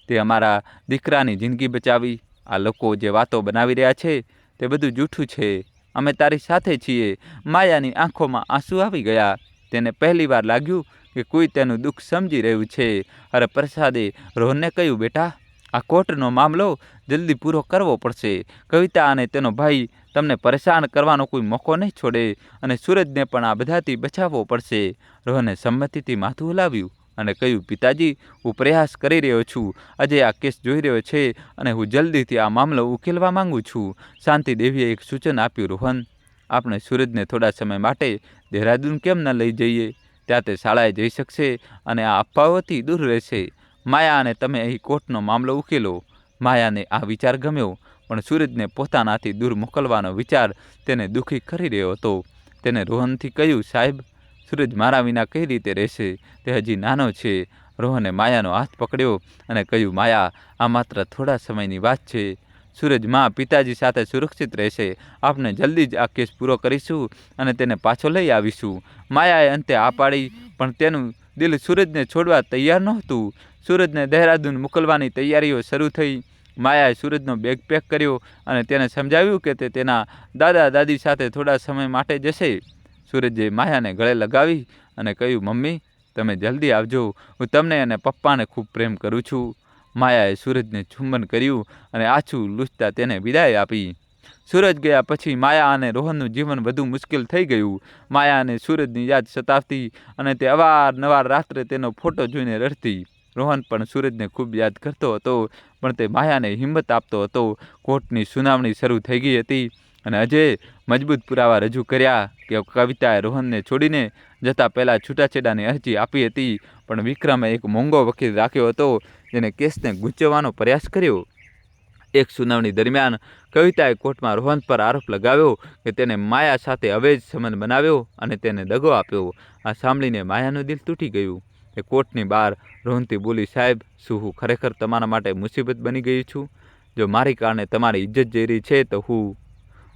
તે અમારા દીકરાની જિંદગી બચાવી. આ લોકો જે વાતો બનાવી રહ્યા છે તે બધું જૂઠું છે. અમે તારી સાથે છીએ. માયાની આંખોમાં આંસુ આવી ગયા. તેને પહેલીવાર લાગ્યું કે કોઈ તેનું દુઃખ સમજી રહ્યું છે. હરપ્રસાદે રોહનને કહ્યું, બેટા, આ કોર્ટનો મામલો જલ્દી પૂરો કરવો પડશે. કવિતા અને તેનો ભાઈ તમને પરેશાન કરવાનો કોઈ મોકો નહીં છોડે, અને સૂરજને પણ આ બધાથી બચાવવો પડશે. રોહને સંમતિથી માથું હલાવ્યું અને કહ્યું, પિતાજી, હું પ્રયાસ કરી રહ્યો છું. આજે આ કેસ જોઈ રહ્યો છે અને હું જલ્દીથી આ મામલો ઉકેલવા માંગુ છું. શાંતિ દેવીએ એક સૂચન આપ્યું, રોહન, આપણે સૂરજને થોડા સમય માટે દહેરાદૂન કેમ ન લઈ જઈએ? ત્યાં તે શાળાએ જઈ શકશે અને આ અફવાઓથી દૂર રહેશે. માયા અને તમે અહીં કોર્ટનો મામલો ઉકેલો. માયાને આ વિચાર ગમ્યો, પણ સૂરજને પોતાનાથી દૂર મોકલવાનો વિચાર તેને દુઃખી કરી રહ્યો હતો. તેને રોહનથી કહ્યું, સાહેબ, સૂરજ મારા વિના કઈ રીતે રહેશે? તે હજી નાનો છે. રોહને માયાનો હાથ પકડ્યો અને કહ્યું, માયા, આ માત્ર થોડા સમયની વાત છે. સૂરજ પિતાજી સાથે સુરક્ષિત રહેશે. આપણે જલ્દી જ આ કેસ પૂરો કરીશું અને તેને પાછો લઈ આવીશું. માયાએ અંતે આ પાડી, પણ તેનું દિલ સૂરજને છોડવા તૈયાર નહોતું. સૂરજને દહેરાદૂન મોકલવાની તૈયારીઓ શરૂ થઈ. માયાએ સૂરજનો બેગ પેક કર્યો અને તેને સમજાવ્યું કે તે તેના દાદા દાદી સાથે થોડા સમય માટે જશે. સૂરજે માયાને ગળે લગાવી અને કહ્યું, મમ્મી, તમે જલ્દી આવજો. હું તમને અને પપ્પાને ખૂબ પ્રેમ કરું છું. માયાએ સૂરજને ચુંબન કર્યું અને આછું લૂછતા તેને વિદાય આપી. સૂરજ ગયા પછી માયા અને રોહનનું જીવન વધુ મુશ્કેલ થઈ ગયું. માયાને સૂરજની યાદ સતાવતી અને તે અવારનવાર રાત્રે તેનો ફોટો જોઈને રડતી. રોહન પણ સૂરજને ખૂબ યાદ કરતો હતો, પણ તે માયાને હિંમત આપતો હતો. કોર્ટની સુનાવણી શરૂ થઈ ગઈ હતી અને અજયે મજબૂત પુરાવા રજૂ કર્યા કે કવિતાએ રોહનને છોડીને જતાં પહેલાં છૂટાછેડાની અરજી આપી હતી, પણ વિક્રમે એક મોંઘો વકીલ રાખ્યો હતો જેને કેસને ગૂંચવવાનો પ્રયાસ કર્યો. એક સુનાવણી દરમિયાન કવિતાએ કોર્ટમાં રોહન પર આરોપ લગાવ્યો કે તેને માયા સાથે અવૈધ સંબંધ બનાવ્યો અને તેને દગો આપ્યો. આ સાંભળીને માયાનું દિલ તૂટી ગયું. તે કોર્ટની બહાર રોહનથી બોલી, સાહેબ, શું હું ખરેખર તમારા માટે મુસીબત બની ગઈ છું? જો મારી કારણે તમારી ઇજ્જત જઈ રહી છે તો હું...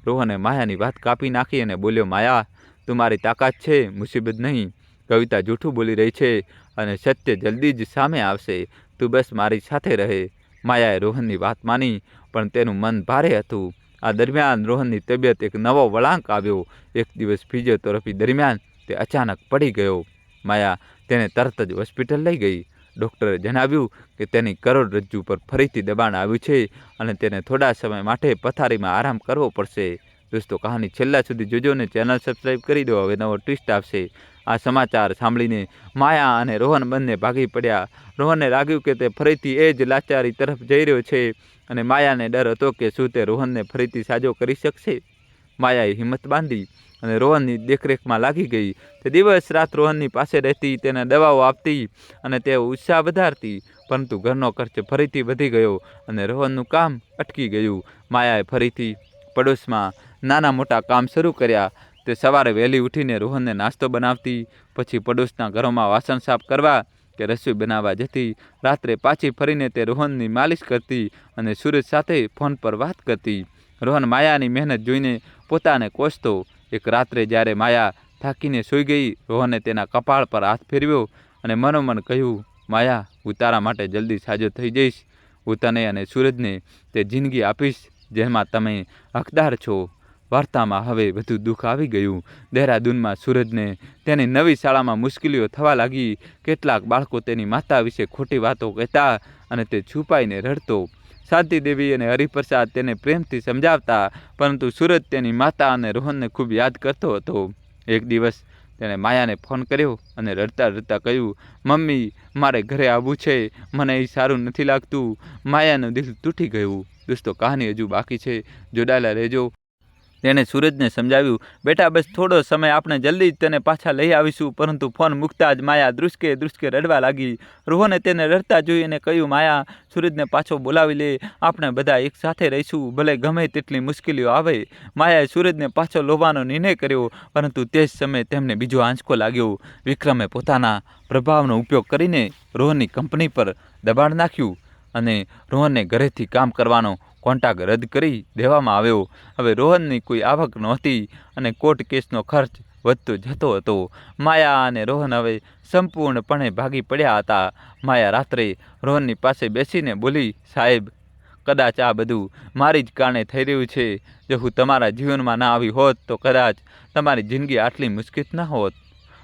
રોહને માયાની વાત કાપી નાખી અને બોલ્યો, માયા, તું મારી તાકાત છે, મુસીબત નહીં. કવિતા જૂઠું બોલી રહી છે અને સત્ય જલ્દી જ સામે આવશે. તું બસ મારી સાથે રહે. માયાએ રોહનની વાત માની, પણ તેનું મન ભારે હતું. આ દરમિયાન રોહનની તબિયત એક નવો વળાંક આવ્યો. એક દિવસ ફિઝિયોથેરાપી દરમિયાન તે અચાનક પડી ગયો. માયા તેને તરત જ હોસ્પિટલ લઈ ગઈ. ડૉક્ટરે જણાવ્યું કે તેની કરોડરજ્જુ પર ફરીથી દબાણ આવ્યું છે અને તેને થોડા સમય માટે પથારીમાં આરામ કરવો પડશે. દોસ્તો, કહાની છેલ્લા સુધી જોજો અને ચેનલ સબસ્ક્રાઈબ કરી દો. હવે નવો ટ્વિસ્ટ આવશે. આ સમાચાર સાંભળીને માયા અને રોહન બંને ભાગી પડ્યા. રોહનને લાગ્યું કે તે ફરીથી એ જ લાચારી તરફ જઈ રહ્યો છે અને માયાને ડર હતો કે શું તે રોહનને ફરીથી સાજો કરી શકશે. માયાએ હિંમત બાંધી અને રોહનની દેખરેખમાં લાગી ગઈ. તે દિવસ રાત રોહનની પાસે રહેતી, તેને દવાઓ આપતી અને તે ઉત્સાહ વધારતી, પરંતુ ઘરનો ખર્ચ ફરીથી વધી ગયો અને રોહનનું કામ અટકી ગયું. માયાએ ફરીથી પડોશમાં નાના મોટા કામ શરૂ કર્યા. તે સવારે વહેલી ઉઠીને રોહનને નાસ્તો બનાવતી, પછી પડોશના ઘરોમાં વાસણ સાફ કરવા કે રસોઈ બનાવવા જતી. રાત્રે પાછી ફરીને તે રોહનની માલિશ કરતી અને સૂરજ સાથે ફોન પર વાત કરતી. રોહન માયાની મહેનત જોઈને પોતાને કોસતો. એક રાત્રે જ્યારે માયા થાકીને સૂઈ ગઈ, રોહને તેના કપાળ પર હાથ ફેરવ્યો અને મનોમન કહ્યું, માયા, હું તારા માટે જલ્દી સાજો થઈ જઈશ. હું તને અને સૂરજને તે જિંદગી આપીશ જેમાં તમે હકદાર છો. વાર્તામાં હવે વધુ દુઃખ આવી ગયું. દહેરાદૂનમાં સૂરજને તેની નવી શાળામાં મુશ્કેલીઓ થવા લાગી. કેટલાક બાળકો તેની માતા વિશે ખોટી વાતો કહેતા અને તે છુપાઈને રડતો. શાંતિદેવી અને હરિપ્રસાદ તેને પ્રેમથી સમજાવતા, પરંતુ સૂરજ તેની માતા અને રોહનને ખૂબ યાદ કરતો હતો. એક દિવસ તેણે માયાને ફોન કર્યો અને રડતા રડતા કહ્યું, મમ્મી, મારે ઘરે આવવું છે, મને એ સારું નથી લાગતું. માયાનું દિલ તૂટી ગયું. દોસ્તો, કહાની હજુ બાકી છે, જોડાયેલા રહેજો. તેણે સૂરજને સમજાવ્યું, બેટા, બસ થોડો સમય, આપણે જલ્દી જ તેને પાછા લઈ આવીશું. પરંતુ ફોન મૂકતા જ માયા ધ્રુસકે ધ્રુસકે રડવા લાગી. રોહને તેને રડતા જોઈ અને કહ્યું, માયા, સૂરજને પાછો બોલાવી લે, આપણે બધા એક સાથે રહીશું, ભલે ગમે તેટલી મુશ્કેલીઓ આવે. માયાએ સૂરજને પાછો લોવાનો નિર્ણય કર્યો, પરંતુ તે જ સમયે તેમને બીજો આંચકો લાગ્યો. વિક્રમે પોતાના પ્રભાવનો ઉપયોગ કરીને રોહનની કંપની પર દબાણ નાખ્યું અને રોહનને ઘરેથી કામ કરવાનો કોન્ટ્રાક્ટ રદ કરી દેવામાં આવ્યો. હવે રોહનની કોઈ આવક નહોતી અને કોર્ટ કેસનો ખર્ચ વધતો જતો હતો. માયા અને રોહન હવે સંપૂર્ણપણે ભાગી પડ્યા હતા. માયા રાત્રે રોહનની પાસે બેસીને બોલી, સાહેબ, કદાચ આ બધું મારી જ કારણે થઈ રહ્યું છે. જો હું તમારા જીવનમાં ના આવી હોત તો કદાચ તમારી જિંદગી આટલી મુશ્કેલ ન હોત.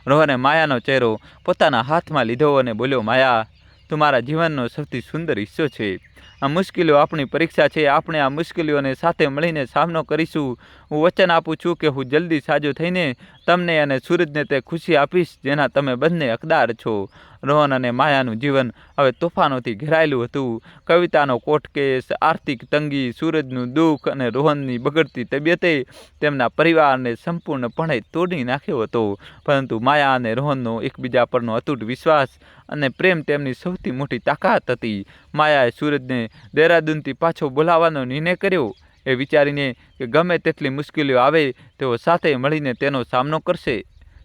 રોહને માયાનો ચહેરો પોતાના હાથમાં લીધો અને બોલ્યો, માયા, તું મારા જીવનનો સૌથી સુંદર હિસ્સો છે. આ મુશ્કેલીઓ આપણી પરીક્ષા છે. આપણે આ મુશ્કેલીઓને સાથે મળીને સામનો કરીશું. હું વચન આપું છું કે હું જલ્દી સાજો થઈને તમને અને સૂરજને તે ખુશી આપીશ જેના તમે બંને હકદાર છો. રોહન અને માયાનું જીવન હવે તોફાનોથી ઘેરાયેલું હતું. કવિતાનો કોર્ટ કેસ, આર્થિક તંગી, સૂરજનું દુઃખ અને રોહનની બગડતી તબિયતે તેમના પરિવારને સંપૂર્ણપણે તોડી નાખ્યો હતો. પરંતુ માયા અને રોહનનો એકબીજા પરનો અતૂટ વિશ્વાસ અને પ્રેમ તેમની સૌથી મોટી તાકાત હતી. માયાએ સૂરજને દહેરાદૂનથી પાછો બોલાવવાનો નિર્ણય કર્યો, એ વિચારીને કે ગમે તેટલી મુશ્કેલીઓ આવે તેઓ સાથે મળીને તેનો સામનો કરશે.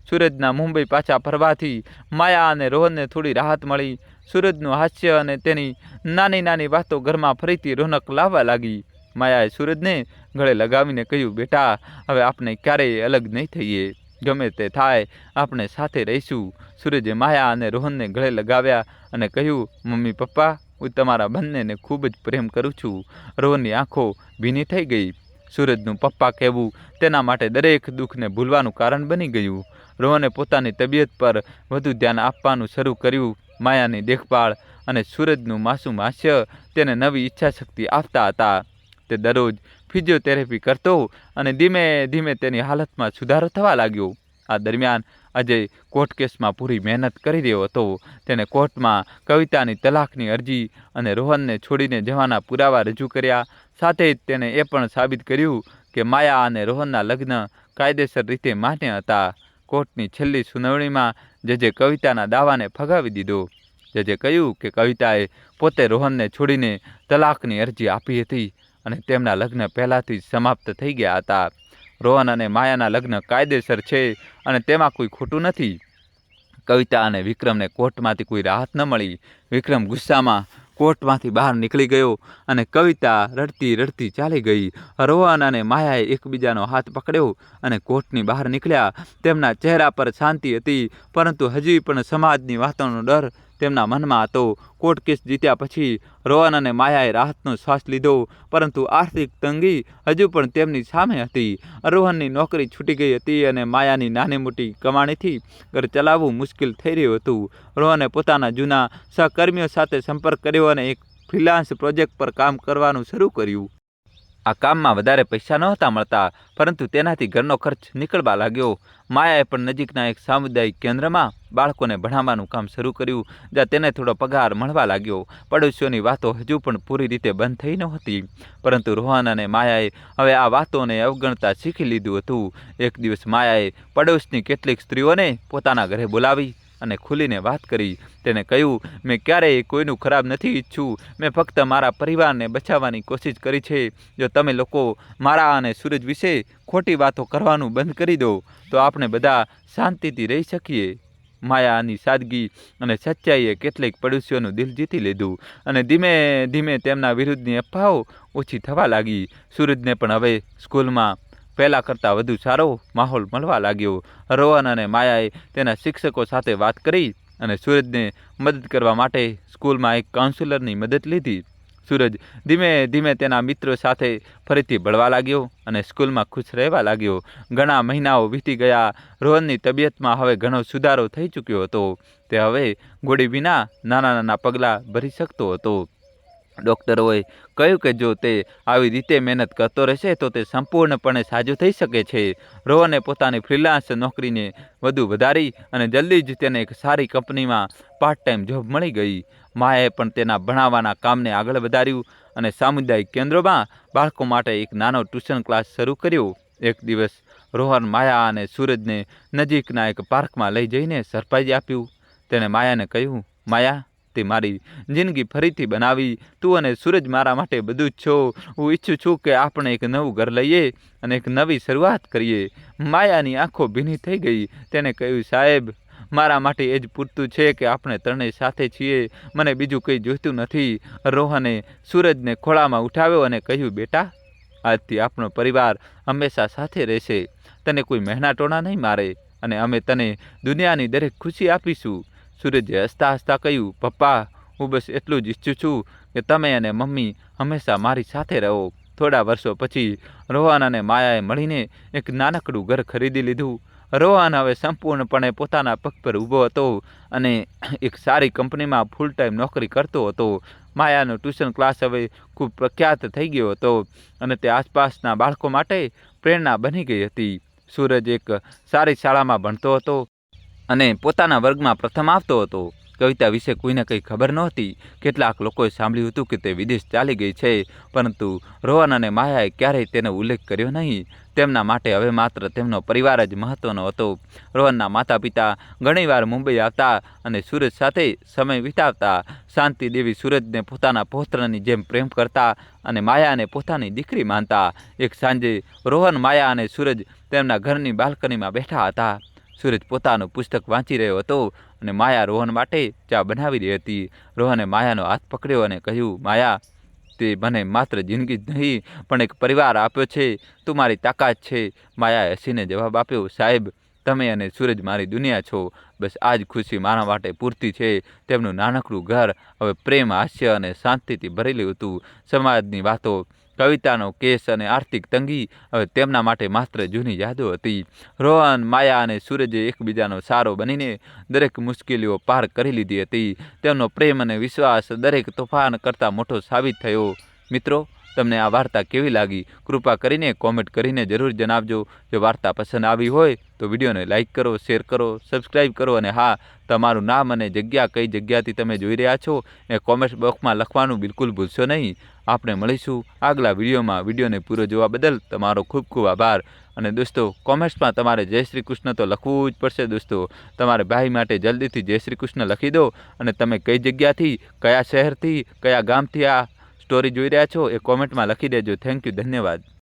સૂરજના મુંબઈ પાછા ફરવાથી માયા અને રોહનને થોડી રાહત મળી. સૂરજનું હાસ્ય અને તેની નાની નાની વાતો ઘરમાં ફરીથી રોનક લાવવા લાગી. માયાએ સૂરજને ગળે લગાવીને કહ્યું, બેટા, હવે આપણે ક્યારેય અલગ નહીં થઈએ. ગમે તે થાય, આપણે સાથે રહીશું. સૂરજે માયા અને રોહનને ગળે લગાવ્યા અને કહ્યું, મમ્મી, પપ્પા, હું તમારા બંનેને ખૂબ જ પ્રેમ કરું છું. રોહનની આંખો ભીની થઈ ગઈ. સૂરજનું પપ્પા કહેવું તેના માટે દરેક દુઃખને ભૂલવાનું કારણ બની ગયું. રોહને પોતાની તબિયત પર વધુ ધ્યાન આપવાનું શરૂ કર્યું. માયાની દેખભાળ અને સૂરજનું માસૂમ હાસ્ય તેને નવી ઈચ્છાશક્તિ આપતા હતા. તે દરરોજ ફિઝિયોથેરાપી કરતો અને ધીમે ધીમે તેની હાલતમાં સુધારો થવા લાગ્યો. આ દરમિયાન અજય કોર્ટ કેસમાં પૂરી મહેનત કરી રહ્યો હતો. તેણે કોર્ટમાં કવિતાની તલાકની અરજી અને રોહનને છોડીને જવાના પુરાવા રજૂ કર્યા. સાથે જ તેણે એ પણ સાબિત કર્યું કે માયા અને રોહનના લગ્ન કાયદેસર રીતે માન્ય હતા. કોર્ટની છેલ્લી સુનાવણીમાં જજે કવિતાના દાવાને ફગાવી દીધો. જજે કહ્યું કે કવિતાએ પોતે રોહનને છોડીને તલાકની અરજી આપી હતી અને તેમના લગ્ન પહેલાંથી જ સમાપ્ત થઈ ગયા હતા. રોહન અને માયાના લગ્ન કાયદેસર છે અને તેમાં કોઈ ખોટું નથી. કવિતા અને વિક્રમને કોર્ટમાંથી કોઈ રાહત ન મળી. વિક્રમ ગુસ્સામાં કોર્ટમાંથી બહાર નીકળી ગયો અને કવિતા રડતી રડતી ચાલી ગઈ. રોહન અને માયાએ એકબીજાનો હાથ પકડ્યો અને કોર્ટની બહાર નીકળ્યા. તેમના ચહેરા પર શાંતિ હતી, પરંતુ હજી પણ સમાજની વાતોનો ડર તેમના મનમાં હતો. કોર્ટ કેસ જીત્યા પછી રોહન અને માયાએ રાહતનો શ્વાસ લીધો, પરંતુ આર્થિક તંગી હજુ પણ તેમની સામે હતી. રોહનની નોકરી છૂટી ગઈ હતી અને માયાની નાની મોટી કમાણીથી ઘર ચલાવવું મુશ્કેલ થઈ રહ્યું હતું. રોહને પોતાના જૂના સહકર્મીઓ સાથે સંપર્ક કર્યો અને એક ફ્રીલાન્સ પ્રોજેક્ટ પર કામ કરવાનું શરૂ કર્યું. આ કામમાં વધારે પૈસા નહોતા મળતા, પરંતુ તેનાથી ઘરનો ખર્ચ નીકળવા લાગ્યો. માયાએ પણ નજીકના એક સામુદાયિક કેન્દ્રમાં બાળકોને ભણાવવાનું કામ શરૂ કર્યું, જ્યાં તેને થોડો પગાર મળવા લાગ્યો. પડોશીઓની વાતો હજુ પણ પૂરી રીતે બંધ થઈ નહોતી, પરંતુ રોહન અને માયાએ હવે આ વાતોને અવગણતા શીખી લીધું હતું. એક દિવસ માયાએ પડોશની કેટલીક સ્ત્રીઓને પોતાના ઘરે બોલાવી અને ખુલીને વાત કરી. તેને કહ્યું, મેં ક્યારેય કોઈનું ખરાબ નથી ઈચ્છું, મેં ફક્ત મારા પરિવારને બચાવવાની કોશિશ કરી છે. જો તમે લોકો મારા અને સૂરજ વિશે ખોટી વાતો કરવાનું બંધ કરી દો તો આપણે બધા શાંતિથી રહી શકીએ. માયાની સાદગી અને સચ્ચાઈએ કેટલીક પડોશીઓનું દિલ જીતી લીધું અને ધીમે ધીમે તેમના વિરુદ્ધની અફવાઓ ઓછી થવા લાગી. સૂરજને પણ હવે સ્કૂલમાં પહેલાં કરતાં વધુ સારો માહોલ મળવા લાગ્યો. રોહન અને માયાએ તેના શિક્ષકો સાથે વાત કરી અને સૂરજને મદદ કરવા માટે સ્કૂલમાં એક કાઉન્સિલરની મદદ લીધી. સૂરજ ધીમે ધીમે તેના મિત્રો સાથે ફરીથી ભળવા લાગ્યો અને સ્કૂલમાં ખુશ રહેવા લાગ્યો. ઘણા મહિનાઓ વીતી ગયા. રોહનની તબિયતમાં હવે ઘણો સુધારો થઈ ચૂક્યો હતો. તે હવે ગોળી વિના નાના નાના પગલાં ભરી શકતો હતો. ડૉક્ટરોએ કહ્યું કે જો તે આવી રીતે મહેનત કરતો રહેશે તો તે સંપૂર્ણપણે સાજો થઈ શકે છે. રોહને પોતાની ફ્રીલાન્સ નોકરીને વધુ વધારી અને જલ્દી જ તેને એક સારી કંપનીમાં પાર્ટ ટાઈમ જોબ મળી ગઈ. માએ પણ તેના ભણાવવાના કામને આગળ વધાર્યું અને સામુદાયિક કેન્દ્રોમાં બાળકો માટે એક નાનો ટ્યુશન ક્લાસ શરૂ કર્યો. એક દિવસ રોહન માયા અને સૂરજને નજીકના એક પાર્કમાં લઈ જઈને સરપ્રાઈઝ આપ્યું. તેણે માયાને કહ્યું, માયા, તે મારી જિંદગી ફરીથી બનાવી. તું અને સૂરજ મારા માટે બધું જ છો. હું ઈચ્છું છું કે આપણે એક નવું ઘર લઈએ અને એક નવી શરૂઆત કરીએ. માયાની આંખો ભીની થઈ ગઈ. તેણે કહ્યું, સાહેબ, મારા માટે એ જ પૂરતું છે કે આપણે ત્રણેય સાથે છીએ. મને બીજું કંઈ જોઈતું નથી. રોહને સૂરજને ખોળામાં ઉઠાવ્યો અને કહ્યું, બેટા, આજથી આપણો પરિવાર હંમેશા સાથે રહેશે. તને કોઈ મહેણાટોણા નહીં મારે અને અમે તને દુનિયાની દરેક ખુશી આપીશું. સૂરજે હસતા હસતા કહ્યું, પપ્પા, હું બસ એટલું જ ઈચ્છું છું કે તમે અને મમ્મી હંમેશા મારી સાથે રહો. થોડા વર્ષો પછી રોહન અને માયાએ મળીને એક નાનકડું ઘર ખરીદી લીધું. રોહન હવે સંપૂર્ણપણે પોતાના પગ પર ઊભો હતો અને એક સારી કંપનીમાં ફૂલ ટાઈમ નોકરી કરતો હતો. માયાનો ટ્યુશન ક્લાસ હવે ખૂબ પ્રખ્યાત થઈ ગયો હતો અને તે આસપાસના બાળકો માટે પ્રેરણા બની ગઈ હતી. સૂરજ એક સારી શાળામાં ભણતો હતો અને પોતાના વર્ગમાં પ્રથમ આવતો હતો. કવિતા વિશે કોઈને કંઈ ખબર નહોતી. કેટલાક લોકોએ સાંભળ્યું હતું કે તે વિદેશ ચાલી ગઈ છે, પરંતુ રોહન અને માયાએ ક્યારેય તેનો ઉલ્લેખ કર્યો નહીં. તેમના માટે હવે માત્ર તેમનો પરિવાર જ મહત્વનો હતો. રોહનના માતા પિતા ઘણીવાર મુંબઈ આવતા અને સૂરજ સાથે સમય વિતાવતા. શાંતિ દેવી સૂરજને પોતાના પૌત્રની જેમ પ્રેમ કરતા અને માયાને પોતાની દીકરી માનતા. એક સાંજે રોહન, માયા અને સૂરજ તેમના ઘરની બાલ્કનીમાં બેઠા હતા. સૂરજ પોતાનું પુસ્તક વાંચી રહ્યો હતો અને માયા રોહન માટે ચા બનાવી રહી હતી. રોહને માયાનો હાથ પકડ્યો અને કહ્યું, માયા, તે મને માત્ર જિંદગી જ નહીં પણ એક પરિવાર આપ્યો છે. તું મારી તાકાત છે. માયાએ હસીને જવાબ આપ્યો, સાહેબ, તમે અને સૂરજ મારી દુનિયા છો. બસ આ જ ખુશી મારા માટે પૂરતી છે. તેમનું નાનકડું ઘર હવે પ્રેમ, હાસ્ય અને શાંતિથી ભરેલું હતું. સમાજની વાતો, કવિતાનો કેસ અને આર્થિક તંગી હવે તેમના માટે માત્ર જૂની યાદો હતી. રોહન, માયા અને સૂરજે એકબીજાનો સારો બનીને દરેક મુશ્કેલીઓ પાર કરી લીધી હતી. તેમનો પ્રેમ અને વિશ્વાસ દરેક તોફાન કરતાં મોટો સાબિત થયો. મિત્રો, તમને આ વાર્તા કેવી લાગી? કૃપા કરીને કોમેન્ટ કરીને જરૂર જણાવજો. જો વાર્તા પસંદ આવી હોય તો વિડીયોને લાઇક કરો, શેર કરો, સબસ્ક્રાઈબ કરો અને હા, તમારું નામ અને જગ્યા, કઈ જગ્યાથી તમે જોઈ રહ્યા છો એ કોમેન્ટ બોક્સમાં લખવાનું બિલકુલ ભૂલશો નહીં. આપણે મળીશું આગલા વિડીયોમાં. વિડીયોને પૂરો જોવા બદલ તમારો ખૂબ ખૂબ આભાર. અને દોસ્તો, કોમેન્ટ્સમાં તમારે જય શ્રી કૃષ્ણ તો લખવું જ પડશે. દોસ્તો, તમારે ભાઈ માટે જલ્દીથી જય શ્રી કૃષ્ણ લખી દો અને તમે કઈ જગ્યાથી, કયા શહેરથી, કયા ગામથી આ સ્ટોરી જોઈ રહ્યા છો એ કોમેન્ટમાં લખી દેજો. થેન્ક યુ, ધન્યવાદ.